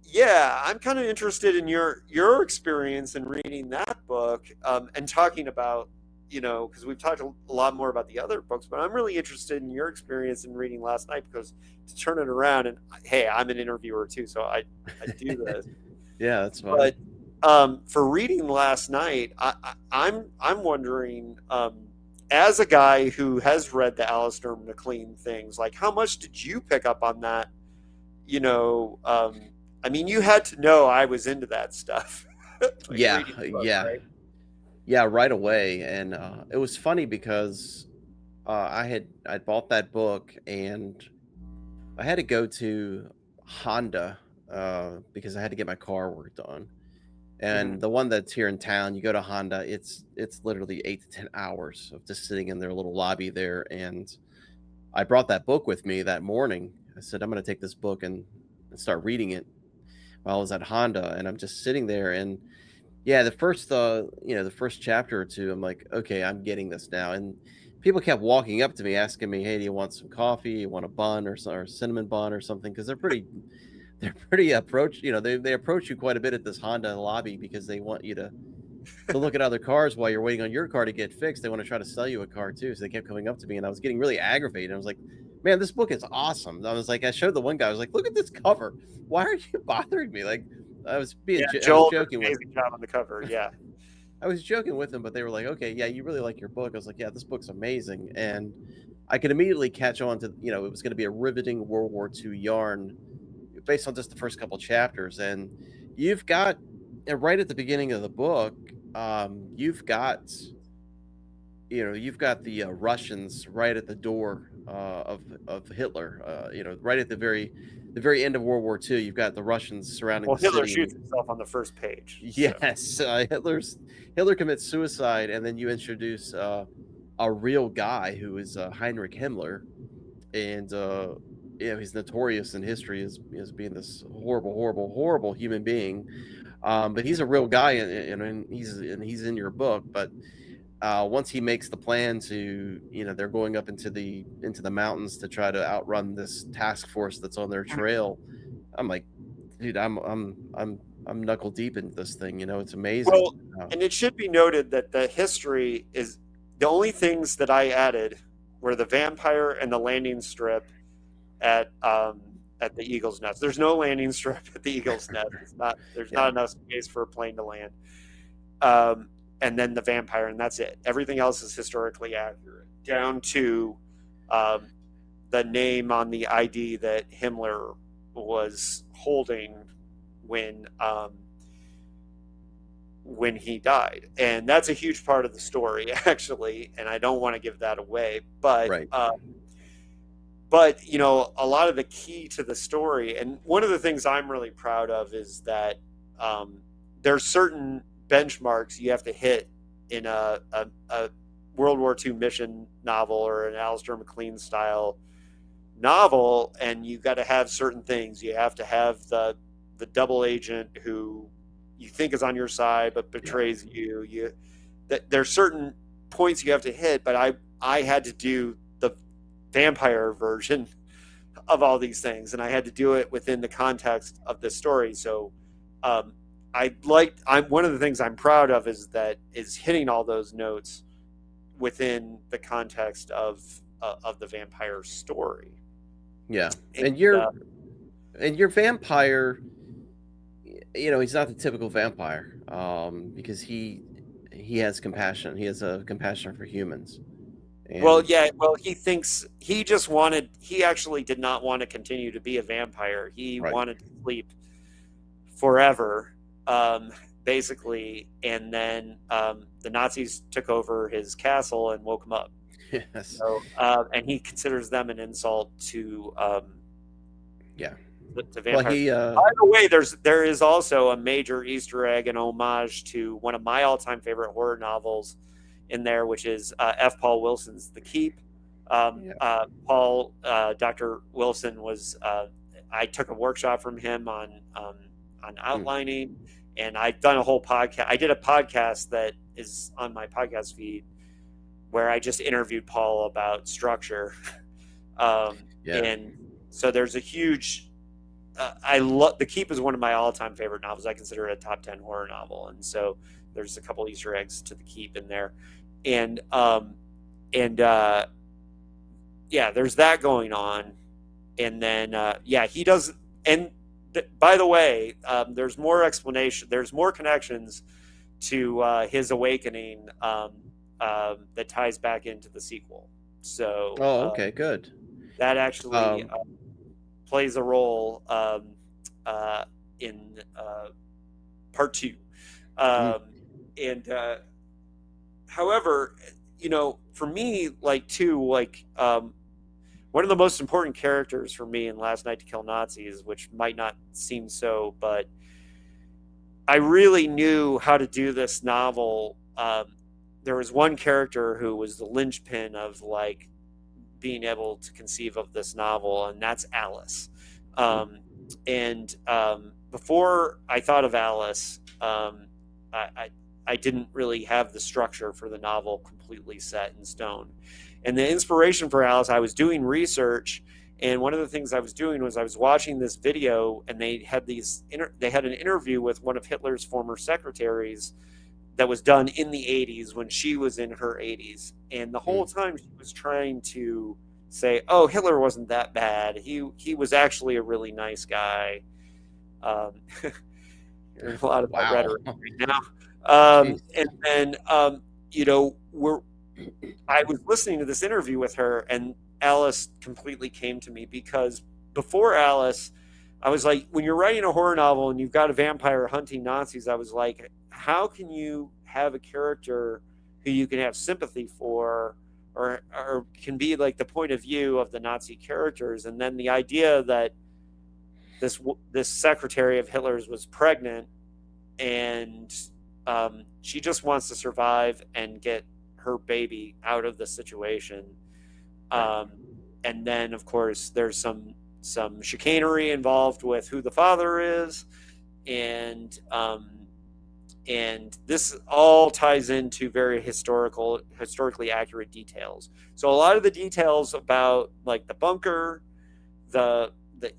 yeah, I'm kind of interested in your experience in reading that book, and talking about, you know, because we've talked a lot more about the other books, but I'm really interested in your experience in reading Last Night, because to turn it around, and hey, I'm an interviewer too, so I do this. Yeah, that's fine. But for reading Last Night, I'm wondering, as a guy who has read the Alistair MacLean things, like, how much did you pick up on that? You know, I mean, you had to know I was into that stuff, like Yeah, reading books, yeah, right? yeah, right away. And it was funny because I bought that book and I had to go to Honda because I had to get my car worked on. And Hmm. the one that's here in town, you go to Honda, it's literally 8 to 10 hours of just sitting in their little lobby there. And I brought that book with me that morning. I said, I'm going to take this book and start reading it while I was at Honda. And I'm just sitting there. And yeah, the first chapter or two, I'm like, okay, I'm getting this now. And people kept walking up to me asking me, hey, do you want some coffee? You want a bun or cinnamon bun or something? Because they're pretty they approach you quite a bit at this Honda lobby because they want you to look at other cars while you're waiting on your car to get fixed. They want to try to sell you a car too. So they kept coming up to me and I was getting really aggravated. I was like, man, this book is awesome. I was like, I showed the one guy, I was like, look at this cover. Why are you bothering me? Like Yeah, I was Joel did an joking with amazing job on the cover. Yeah. I was joking with them, but they were like, okay, yeah, you really like your book. I was like, yeah, this book's amazing. And I could immediately catch on to, it was going to be a riveting World War II yarn based on just the first couple chapters. And you've got, and right at the beginning of the book, you've got, you've got the Russians right at the door of Hitler. Right at the very end of World War II, you've got the Russians surrounding Well, the Hitler city, shoots and himself on the first page. So yes, Hitler commits suicide, and then you introduce a real guy who is Heinrich Himmler, and he's notorious in history as being this horrible, horrible, horrible human being. But he's a real guy, and he's in your book. But once he makes the plan to, they're going up into the mountains to try to outrun this task force that's on their trail. I'm like, dude, I'm knuckle deep into this thing. It's amazing. well, and it should be noted that the history is, the only things that I added were the vampire and the landing strip at at the Eagle's Nest. There's no landing strip at the Eagle's Nest. There's not Yeah, enough space for a plane to land. Um, and then the vampire, and that's it. Everything else is historically accurate, down to um, the name on the ID that Himmler was holding when when he died, and that's a huge part of the story, actually. And I don't want to give that away, Right. but you know, a lot of the key to the story, and one of the things I'm really proud of is that there's certain benchmarks you have to hit in a World War II mission novel or an Alistair MacLean style novel, and you got to have certain things. You have to have the double agent who you think is on your side but betrays you. There's certain points you have to hit, but I had to do the vampire version of all these things, and I had to do it within the context of this story. So I'm one of the things I'm proud of is hitting all those notes within the context of the vampire story. Yeah. And your vampire, you know, he's not the typical vampire, because he has compassion. He has a compassion for humans. And well, yeah. Well, he actually did not want to continue to be a vampire. He right. wanted to sleep forever, basically. And then the Nazis took over his castle and woke him up. Yes. So, and he considers them an insult to yeah. to vampires. Well, by the way, there is also a major Easter egg and homage to one of my all-time favorite horror novels in there, which is F. Paul Wilson's The Keep. Dr. Wilson was I took a workshop from him on outlining, and I've done a whole podcast. I did a podcast that is on my podcast feed where I just interviewed Paul about structure. And so there's a huge The Keep is one of my all-time favorite novels. I consider it a top 10 horror novel, and so there's a couple Easter eggs to The Keep in there, and there's that going on. And then he does. And by the way, there's more explanation, there's more connections to his awakening that ties back into the sequel. So okay, good. That actually plays a role in part 2. And however, you know, for me, one of the most important characters for me in Last Night to Kill Nazis, which might not seem so, but I really knew how to do this novel. There was one character who was the linchpin of being able to conceive of this novel, and that's Alice. Before I thought of Alice, I didn't really have the structure for the novel completely set in stone. And the inspiration for Alice, I was doing research, and one of the things I was doing was I was watching this video, and they had an interview with one of Hitler's former secretaries that was done in the 80s when she was in her 80s. And the whole time she was trying to say, oh, Hitler wasn't that bad. He was actually a really nice guy. There's a lot of rhetoric right now. And then, I was listening to this interview with her, and Alice completely came to me, because before Alice, I was like, when you're writing a horror novel and you've got a vampire hunting Nazis, I was like, how can you have a character who you can have sympathy for, or can be like the point of view of the Nazi characters? And then the idea that this secretary of Hitler's was pregnant, and she just wants to survive and get her baby out of the situation. And then, of course, there's some chicanery involved with who the father is, and this all ties into very historically accurate details. So a lot of the details about the bunker, the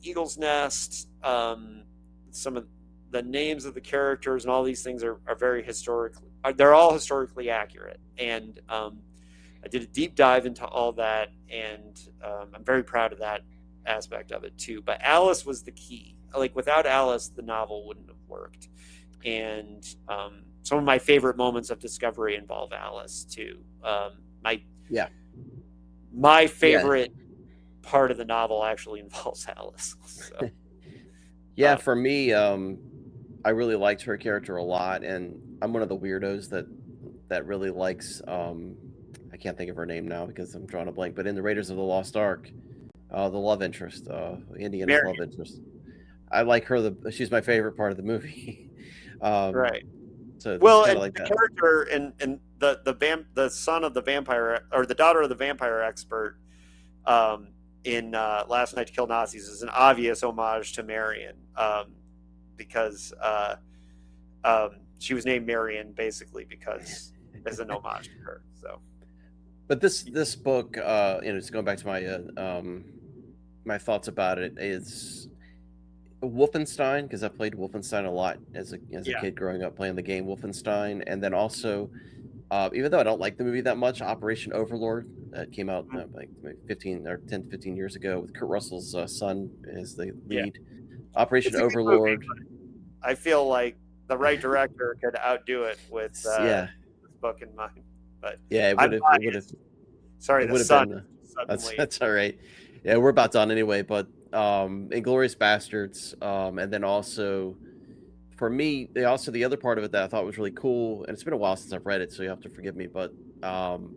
eagle's nest, some of the names of the characters, and all these things are very they're all historically accurate. And I did a deep dive into all that, and I'm very proud of that aspect of it too. But Alice was the key. Without Alice, the novel wouldn't have worked. And some of my favorite moments of discovery involve Alice too. My favorite part of the novel actually involves Alice. So, for me, I really liked her character a lot, and I'm one of the weirdos that really likes I can't think of her name now because I'm drawing a blank, but in the Raiders of the Lost Ark, the love interest, Indiana's love Marion, interest. I like her. She's my favorite part of the movie. um, right? so it's Well, kind and of like the that. character and the son of the vampire or the daughter of the vampire expert um, in Last Night to Kill Nazis is an obvious homage to Marion, because she was named Marion basically because as an homage to her. So But this book, just going back to my my thoughts about it is Wolfenstein, because I played Wolfenstein a lot as a yeah. kid growing up playing the game Wolfenstein, and then also even though I don't like the movie that much, Operation Overlord that came out like 15 or 10 to 15 years ago with Kurt Russell's son as the Yeah, lead. Operation it's a good movie. Overlord. I feel like the right director could outdo it with Yeah, this book in mind. But yeah, I'm it would have biased. Sorry, it the would have sun been suddenly. that's all right. Yeah, we're about done anyway, but Inglorious Bastards, and then also for me, the other part of it that I thought was really cool, and it's been a while since I've read it, so you have to forgive me, but um,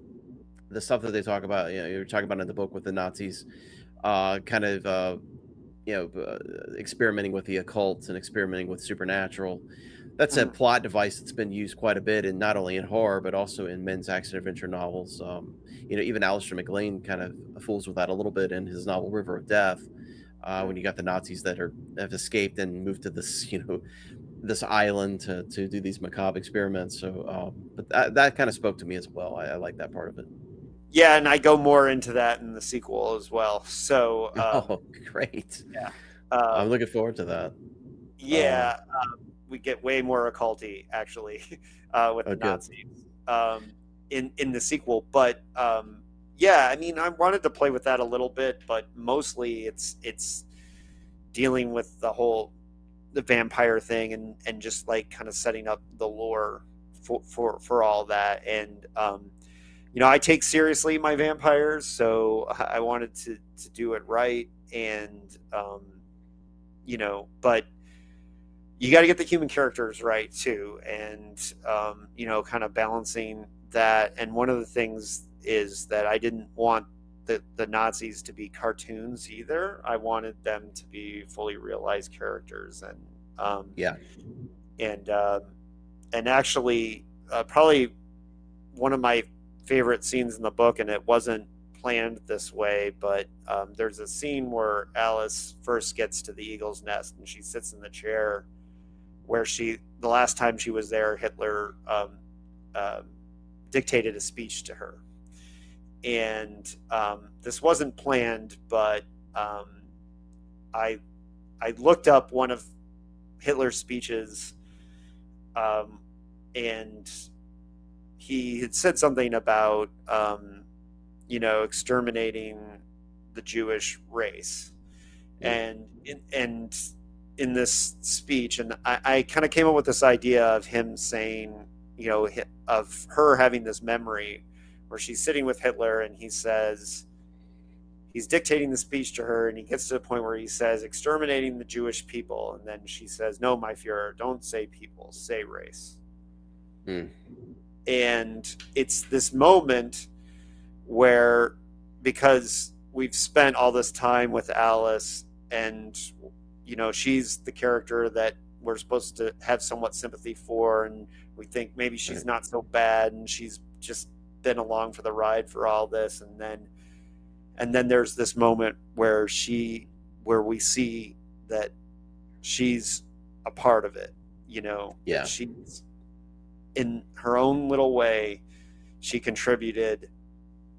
the stuff that they talk about, you're talking about in the book with the Nazis, kind of, experimenting with the occult and experimenting with supernatural. That's a Mhm. plot device that's been used quite a bit, and not only in horror but also in men's action adventure novels. Even Alistair MacLean kind of fools with that a little bit in his novel River of Death. When you got the Nazis that have escaped and moved to this, this island to do these macabre experiments. So, but that kind of spoke to me as well. I like that part of it. Yeah, and I go more into that in the sequel as well. So Oh, great! yeah, I'm um, looking forward to that. yeah, we get way more occulty actually with Oh, the good. Nazis in the sequel. But yeah, I mean, I wanted to play with that a little bit, but mostly it's dealing with the vampire thing and just like kind of setting up the lore for all that. And I take seriously my vampires, so I wanted to do it right. And but you got to get the human characters right too, and kind of balancing that. And one of the things is that I didn't want the Nazis to be cartoons either. I wanted them to be fully realized characters, um, Yeah, and um, and actually, probably one of my favorite scenes in the book, and it wasn't planned this way, but there's a scene where Alice first gets to the eagle's nest, and she sits in the chair where the last time she was there, Hitler um, dictated a speech to her. And this wasn't planned, but I I looked up one of Hitler's speeches, um, and he had said something about exterminating the Jewish race, mm, and in this speech, and I kind of came up with this idea of him saying, of her having this memory where she's sitting with Hitler and he says, he's dictating the speech to her, and he gets to the point where he says, exterminating the Jewish people. And then she says, no, my Fuhrer, don't say people, say race. mm, And it's this moment where, because we've spent all this time with Alice, and she's the character that we're supposed to have somewhat sympathy for, and we think maybe she's right. not so bad, and she's just been along for the ride for all this. And then there's this moment where we see that she's a part of it, that Yeah, she's, in her own little way, she contributed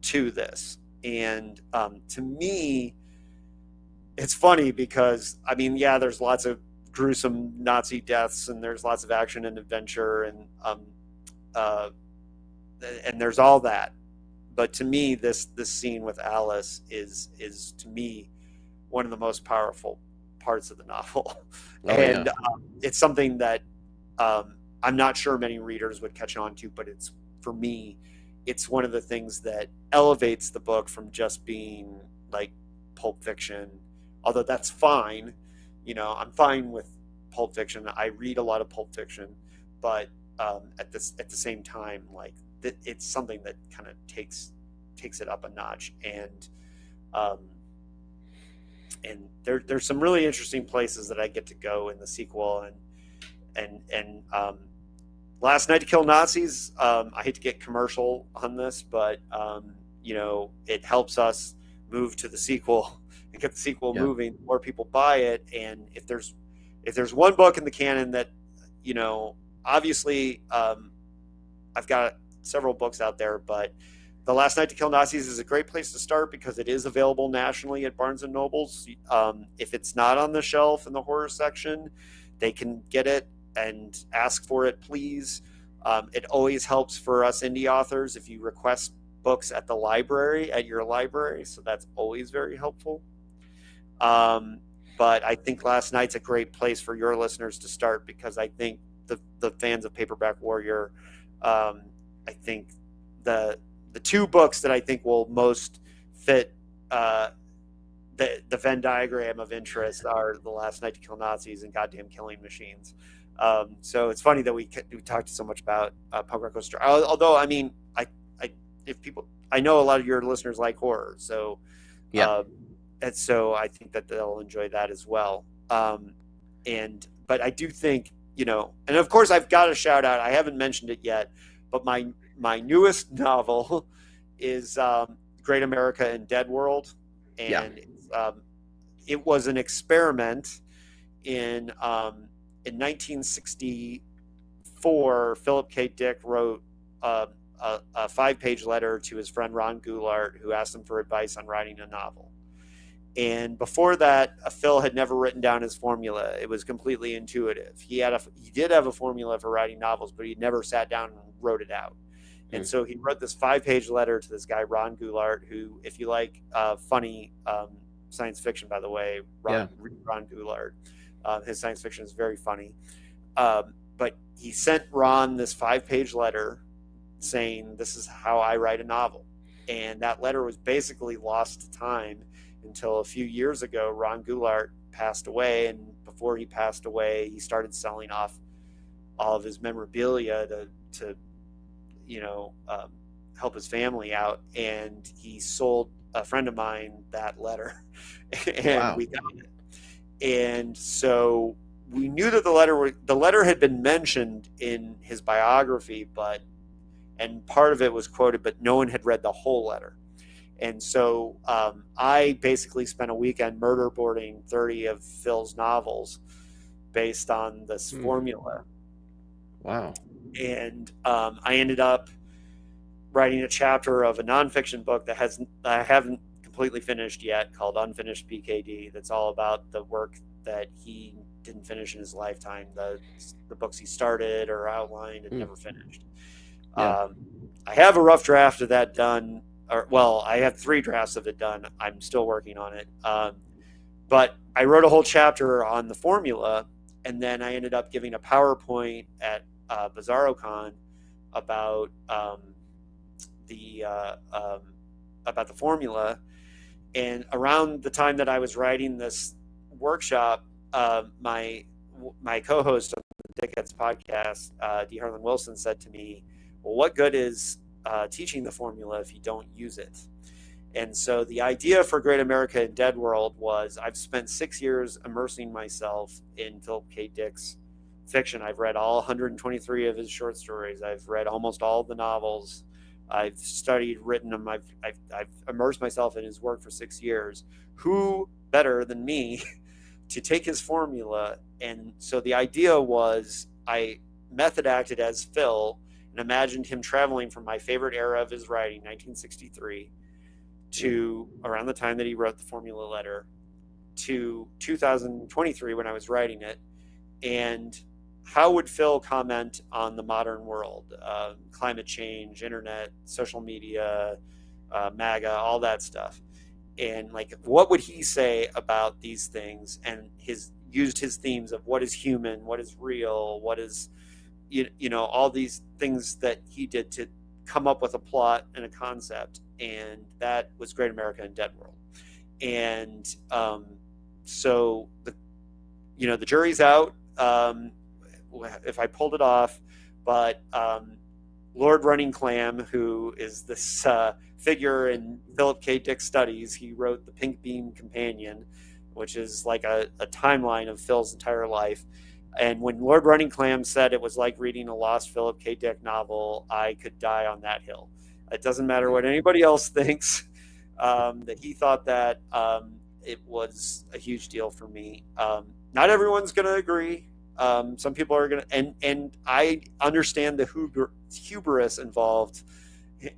to this. And to me, it's funny because, I mean, yeah, there's lots of gruesome Nazi deaths, and there's lots of action and adventure, uh, and there's all that. But to me, this scene with Alice is to me one of the most powerful parts of the novel, oh yeah, and it's something that I'm not sure many readers would catch on to, but it's, for me, it's one of the things that elevates the book from just being like pulp fiction, although that's fine. I'm fine with Pulp Fiction. I read a lot of Pulp Fiction, but at the same time, like it's something that kind of takes it up a notch. And there's some really interesting places that I get to go in the sequel. And Last Night to Kill Nazis, I hate to get commercial on this, but it helps us move to the sequel and get the sequel moving. The more people buy it, and if there's one book in the canon that, obviously, I've got several books out there, but The Last Night to Kill Nazis is a great place to start because it is available nationally at Barnes and Nobles. If it's not on the shelf in the horror section, they can get it and ask for it, please. It always helps for us indie authors if you request books at your library, so that's always very helpful. But I think Last Night's a great place for your listeners to start, because I think the fans of Paperback Warrior, I think the two books that I think will most fit the Venn diagram of interest are The Last Night to Kill Nazis and Goddamn Killing Machines. So it's funny that we talked so much about Punk Rock Coaster. Although, I mean, I know a lot of your listeners like horror, so and so I think that they'll enjoy that as well. But I do think, and of course I've got a shout out. I haven't mentioned it yet, but my newest novel is Great America and Dead World, and it was an experiment in 1964. Philip K. Dick wrote a 5-page letter to his friend Ron Goulart, who asked him for advice on writing a novel. And before that, Phil had never written down his formula. It was completely intuitive. He did have a formula for writing novels, but he never sat down and wrote it out. And so he wrote this 5-page letter to this guy, Ron Goulart, who, if you like funny science fiction, by the way, Ron Goulart, his science fiction is very funny. But he sent Ron this 5-page letter saying, this is how I write a novel. And that letter was basically lost to time until a few years ago. Ron Goulart passed away, and before he passed away, he started selling off all of his memorabilia to help his family out, and he sold a friend of mine that letter, and we got it. And so we knew that the letter had been mentioned in his biography, and part of it was quoted, but no one had read the whole letter. And so I basically spent a weekend murder boarding 30 of Phil's novels based on this formula. Wow. And I ended up writing a chapter of a nonfiction book that I haven't completely finished yet, called Unfinished PKD. That's all about the work that he didn't finish in his lifetime, the books he started or outlined and never finished. I have a rough draft of that done. I have 3 drafts of it done. I'm still working on it. But I wrote a whole chapter on the formula, and then I ended up giving a PowerPoint at Bizarro Con about the formula. And around the time that I was writing this workshop, my co-host of the Dickheads Podcast, D. Harlan Wilson, said to me, well, what good is teaching the formula if you don't use it? And so the idea for Great America and Dead World was, I've spent 6 years immersing myself in Philip K. Dick's fiction. I've read all 123 of his short stories. I've read almost all of the novels. I've studied, written them. I've immersed myself in his work for 6 years. Who better than me to take his formula? And so the idea was, I method acted as Phil and imagined him traveling from my favorite era of his writing, 1963, to around the time that he wrote the formula letter, to 2023 when I was writing it. And how would Phil comment on the modern world, climate change, internet, social media, MAGA, all that stuff? And what would he say about these things? And used his themes of what is human, what is real, what is, all these things that he did to come up with a plot and a concept. And that was Great America and Dead World. And so the jury's out. if I pulled it off, but Lord Running Clam, who is this figure in Philip K. Dick studies, he wrote the Pink Beam Companion, which is like a timeline of Phil's entire life. And when Lord Running Clam said it was like reading a lost Philip K. Dick novel, I could die on that hill. It doesn't matter what anybody else thinks, that he thought that it was a huge deal for me. Not everyone's going to agree. Some people are going to, and I understand the hubris involved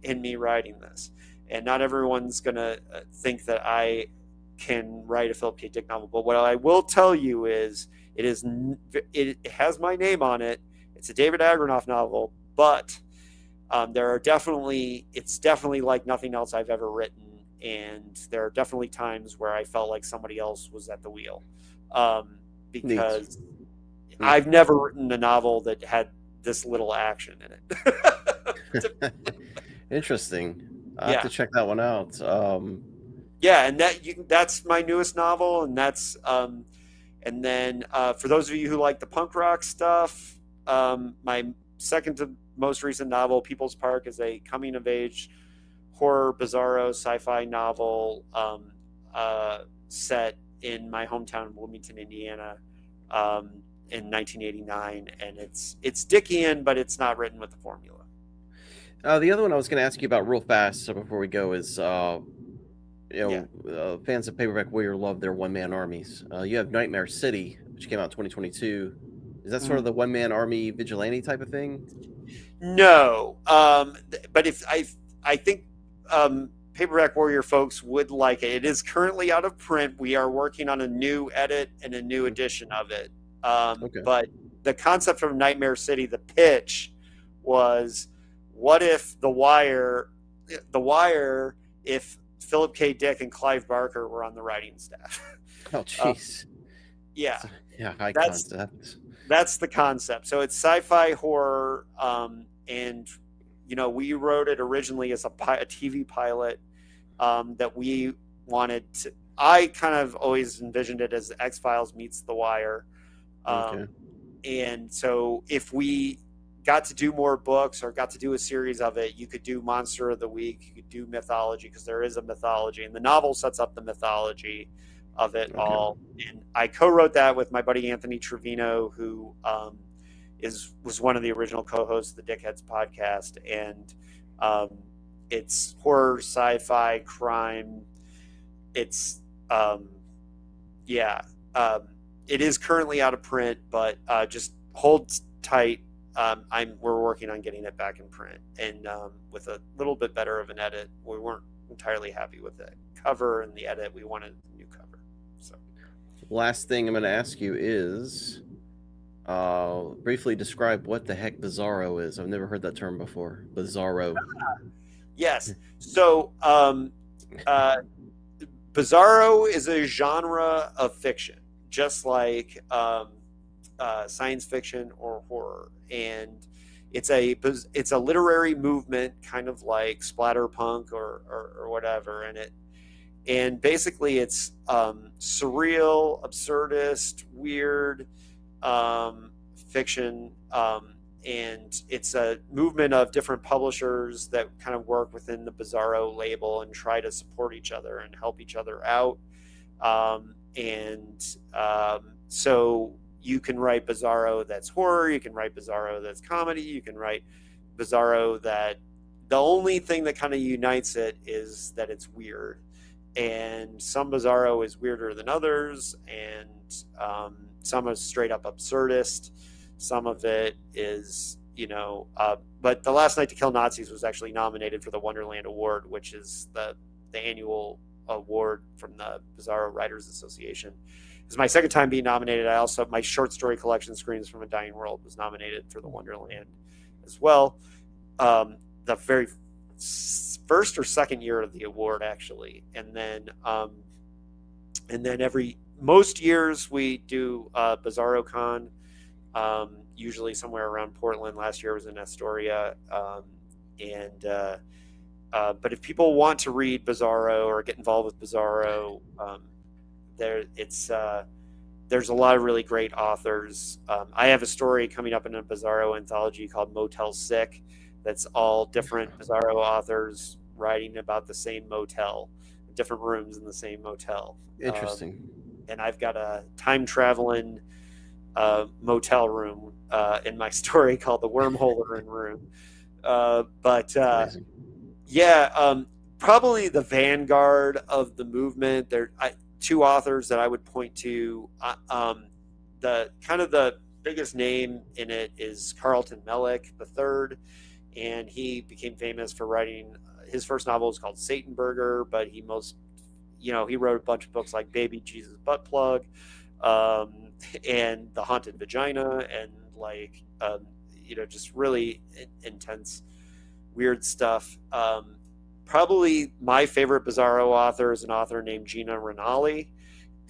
in me writing this. And not everyone's going to think that I can write a Philip K. Dick novel. But what I will tell you is, it has my name on it. It's a David Agranoff novel, but it's definitely like nothing else I've ever written. And there are definitely times where I felt like somebody else was at the wheel, because I've never written a novel that had this little action in it. Interesting. I have to check that one out. Yeah, and that's my newest novel, and that's and then for those of you who like the punk rock stuff, my second to most recent novel, People's Park, is a coming of age horror bizarro sci-fi novel set in my hometown of Bloomington, Indiana, in 1989, and it's Dickian, but it's not written with the formula. The other one I was going to ask you about real fast, so before we go, is fans of Paperback Warrior love their one-man armies. You have Nightmare City, which came out in 2022. Is that sort of the one-man army vigilante type of thing? No, but if I think Paperback Warrior folks would like it. It is currently out of print. We are working on a new edit and a new edition of it. But the concept from Nightmare City, the pitch was, what if The Wire, if Philip K. Dick and Clive Barker were on the writing staff. Oh, jeez. Yeah. High concept. That's the concept. So it's sci-fi horror, and we wrote it originally as a TV pilot that we wanted to. I kind of always envisioned it as X-Files meets The Wire. And so if we got to do more books or got to do a series of it, you could do Monster of the Week, you could do mythology, because there is a mythology, and the novel sets up the mythology of it all. And I co-wrote that with my buddy Anthony Trevino, who was one of the original co-hosts of the Dickheads Podcast. And it's horror, sci-fi, crime. It's it is currently out of print, but just hold tight. We're working on getting it back in print, and with a little bit better of an edit. We weren't entirely happy with the cover and the edit. We wanted a new cover. So, last thing I'm going to ask you is, briefly describe what the heck Bizarro is. I've never heard that term before. Bizarro. Yes. So, Bizarro is a genre of fiction, just like science fiction or horror, and it's a literary movement, kind of like splatterpunk or whatever. And basically it's surreal, absurdist, weird fiction, and it's a movement of different publishers that kind of work within the Bizarro label and try to support each other and help each other out. So you can write Bizarro that's horror, you can write Bizarro that's comedy, you can write Bizarro that the only thing that kind of unites it is that it's weird. And some Bizarro is weirder than others, and some is straight up absurdist. Some of it is, but The Last Night to Kill Nazis was actually nominated for the Wonderland Award, which is the annual award from the Bizarro Writers Association. It's my second time being nominated. My short story collection, Screams from a Dying World, was nominated for the Wonderland as well. The very first or second year of the award, actually. And then most years we do Bizarro Con, usually somewhere around Portland. Last year was in Astoria. But if people want to read Bizarro or get involved with Bizarro, there's a lot of really great authors. I have a story coming up in a Bizarro anthology called Motel Sick. That's all different Bizarro authors writing about the same motel, different rooms in the same motel. Interesting. And I've got a time traveling motel room in my story called the Wormhole Room. Probably the vanguard of the movement. There, two authors that I would point to. The biggest name in it is Carlton Mellick III, and he became famous for writing. His first novel was called Satanburger, but he wrote a bunch of books like Baby Jesus Butt Plug, and The Haunted Vagina, and just really intense, weird stuff. Probably my favorite Bizarro author is an author named Gina Rinaldi,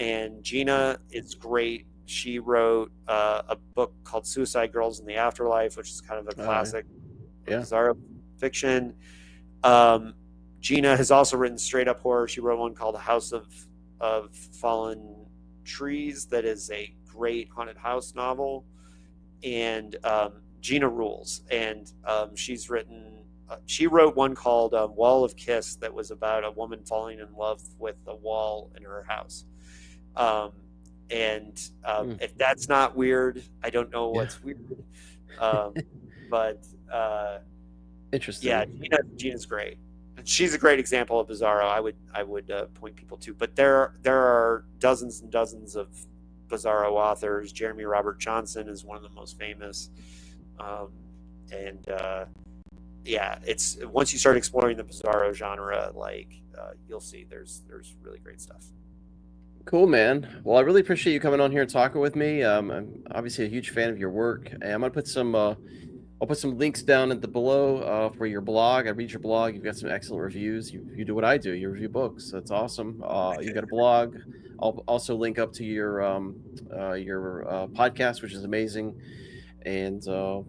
and Gina is great. She wrote a book called Suicide Girls in the Afterlife, which is kind of a classic Bizarro fiction. Gina has also written straight up horror. She wrote one called House of Fallen Trees that is a great haunted house novel, and Gina rules. And she wrote one called Wall of Kiss that was about a woman falling in love with a wall in her house. If that's not weird, I don't know what's weird. Interesting. Yeah, Gina's great. She's a great example of Bizarro. I would point people to. But there are dozens and dozens of Bizarro authors. Jeremy Robert Johnson is one of the most famous. It's once you start exploring the Bizarro genre, you'll see there's really great stuff. Cool, man. Well, I really appreciate you coming on here and talking with me. I'm obviously a huge fan of your work, and I'm gonna put some. I'll put some links down at the below for your blog. I read your blog. You've got some excellent reviews. You do what I do. You review books. That's awesome. You got a blog. I'll also link up to your podcast, which is amazing. And then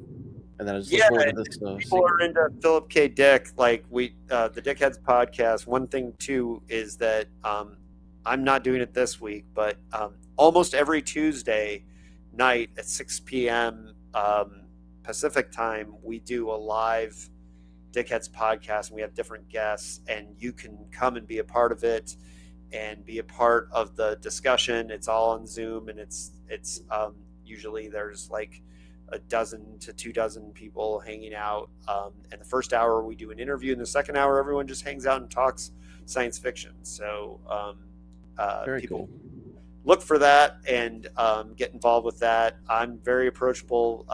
I just look forward to this. People are into Philip K. Dick, the Dickheads Podcast. One thing too is that I'm not doing it this week, but almost every Tuesday night at 6 p.m. Pacific time, we do a live Dickheads Podcast, and we have different guests, and you can come and be a part of it and be a part of the discussion. It's all on Zoom, and it's usually there's like a dozen to 24 people hanging out. And the first hour we do an interview, and the second hour everyone just hangs out and talks science fiction. So very cool. Look for that and get involved with that. I'm very approachable.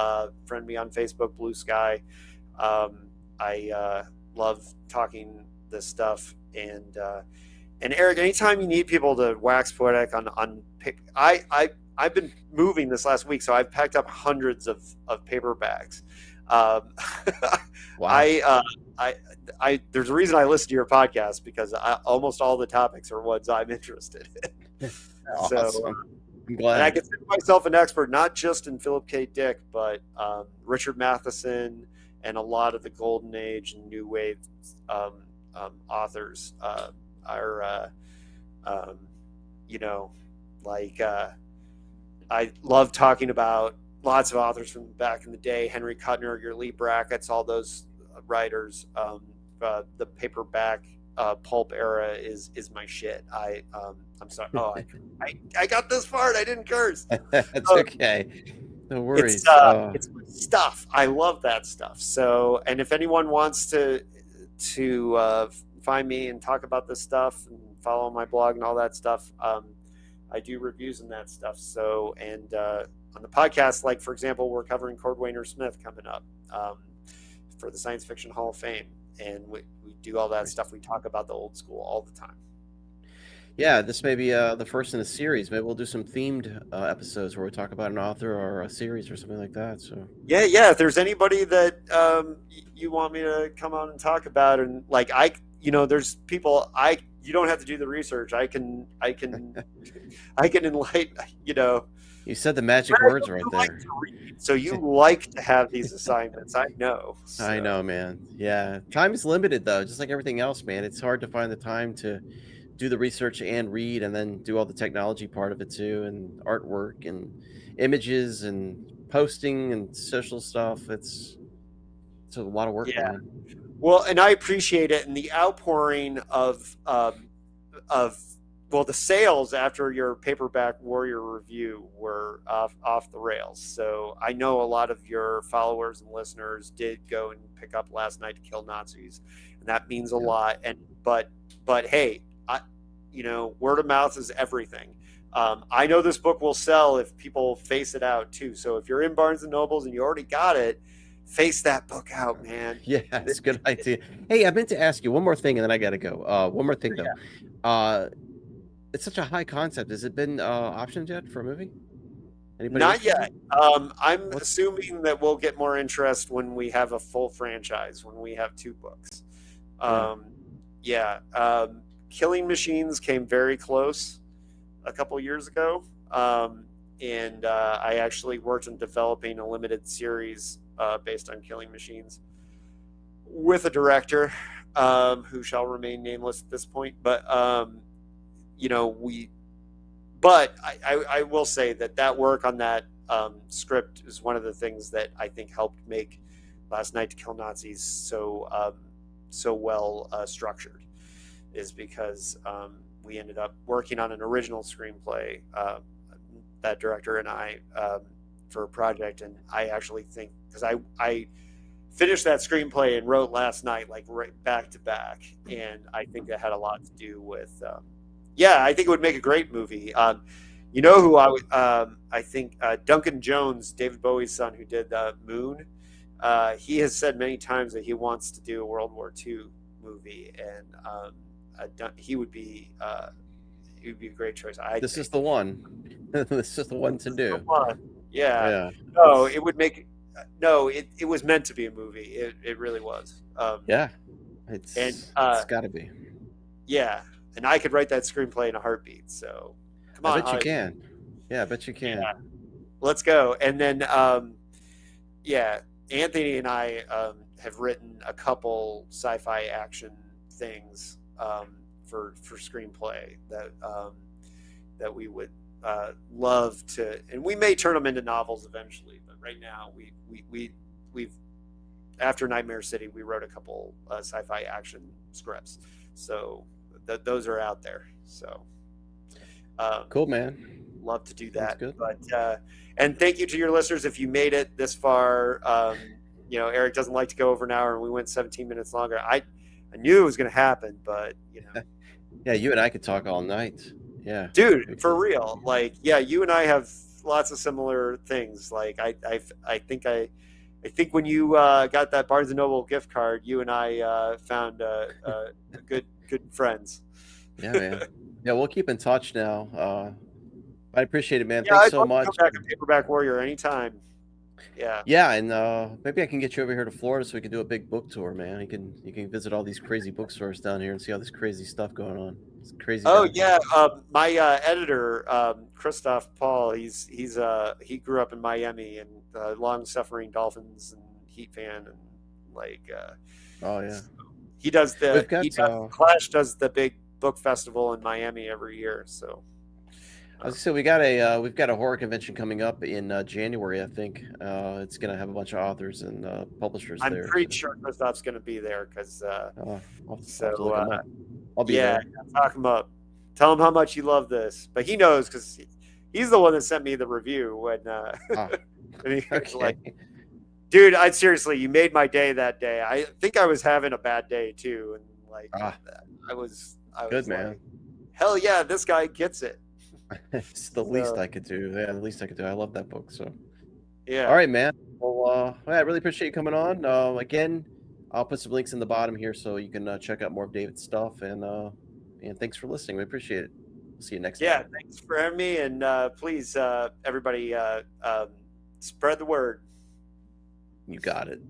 Friend me on Facebook, Blue Sky. I love talking this stuff. And Eric, anytime you need people to wax poetic on I've been moving this last week, so I've packed up hundreds of paperbacks. Wow. There's a reason I listen to your podcast, because almost all the topics are ones I'm interested in. Awesome. So, I'm glad. And I consider myself an expert, not just in Philip K. Dick, but Richard Matheson and a lot of the Golden Age and New Wave authors I love talking about lots of authors from back in the day. Henry Kuttner, your Lee Brackett's, all those writers. The paperback pulp era is my shit. I'm sorry. Oh, I got this far and I didn't curse. That's okay. No worries. It's my stuff. I love that stuff. So, and if anyone wants to find me and talk about this stuff and follow my blog and all that stuff, I do reviews and that stuff. So, and on the podcast, like for example, we're covering Cordwainer Smith coming up for the Science Fiction Hall of Fame, and we do all that stuff. We talk about the old school all the time. Yeah, this may be the first in a series. Maybe we'll do some themed episodes where we talk about an author or a series or something like that. So yeah. If there's anybody that you want me to come on and talk about, and there's people you don't have to do the research. I can enlighten. You said the magic words right there. So you like to have these assignments. I know. So. I know, man. Yeah, time is limited though, just like everything else, man. It's hard to find the time to do the research and read, and then do all the technology part of it too, and artwork and images and posting and social stuff. It's a lot of work, Yeah. man. Well, and I appreciate it, and the outpouring of well, the sales after your Paperback Warrior review were off the rails. So I know a lot of your followers and listeners did go and pick up Last Night to Kill Nazis, and that means a Yeah. lot. And but hey, word of mouth is everything. I know this book will sell if people face it out too. So if you're in Barnes and Nobles and you already got it, face that book out, man. Yeah, it's a good idea. Hey, I meant to ask you one more thing, and then I gotta go. One more thing though. It's such a high concept. Has it been optioned yet for a movie? Anybody Not interested? yet. I'm What? assuming that we'll get more interest when we have a full franchise, when we have 2 books. Yeah. Yeah. Killing Machines came very close a couple years ago. And I actually worked on developing a limited series based on Killing Machines with a director who shall remain nameless at this point. But, I will say that work on that script is one of the things that I think helped make Last Night to Kill Nazis so well structured, is because we ended up working on an original screenplay, that director and I, for a project. And I actually think, because I finished that screenplay and wrote Last Night like right back to back, and I think that had a lot to do with I think it would make a great movie. You know who I think Duncan Jones, David Bowie's son, who did Moon. He has said many times that he wants to do a World War II movie, and he would be a great choice. This is the one. This is the one to do. Yeah. Yeah. No, it would make. No, it was meant to be a movie. It really was. Yeah. It's got to be. Yeah, and I could write that screenplay in a heartbeat. So come on, I bet you can. Yeah, I bet you can. Yeah. Let's go. And then, Anthony and I have written a couple sci-fi action things for screenplay that we would love to, and we may turn them into novels eventually. But right now, we've after Nightmare City, we wrote a couple sci-fi action scripts. So those are out there. So cool, man. love to do that. Good. But and thank you to your listeners if you made it this far. Eric doesn't like to go over an hour, and we went 17 minutes longer. I knew it was going to happen, but Yeah, you and I could talk all night. Yeah, dude, for real. Like, yeah, you and I have lots of similar things. Like, I think when you got that Barnes and Noble gift card, you and I found good friends. Yeah, man. Yeah, we'll keep in touch now. I appreciate it, man. Yeah, Thanks I'd so love to much. come back and Paperback Warrior anytime. Yeah. Yeah, and maybe I can get you over here to Florida so we can do a big book tour, man. You can visit all these crazy bookstores down here and see all this crazy stuff going on. It's crazy. Oh yeah, my editor, Christoph Paul. He grew up in Miami, and long-suffering Dolphins and Heat fan, and like. Oh yeah. He does Clash does the big book festival in Miami every year. So. I was gonna say we've got a horror convention coming up in January. I think it's gonna have a bunch of authors and publishers there. I'm pretty sure Christoph's gonna be there because. I'll be there. Talk him up. Tell him how much you love this, but he knows because he's the one that sent me the review when. And he was like, dude, seriously, you made my day that day. I think I was having a bad day too, and like I was good, like, man. Hell yeah, this guy gets it. It's the least I could do. Yeah, the least I could do. I love that book. So, yeah. All right, man. Well, I really appreciate you coming on. Again, I'll put some links in the bottom here so you can check out more of David's stuff. And thanks for listening. We appreciate it. See you next time. Yeah, thanks for having me. And please, everybody, spread the word. You got it.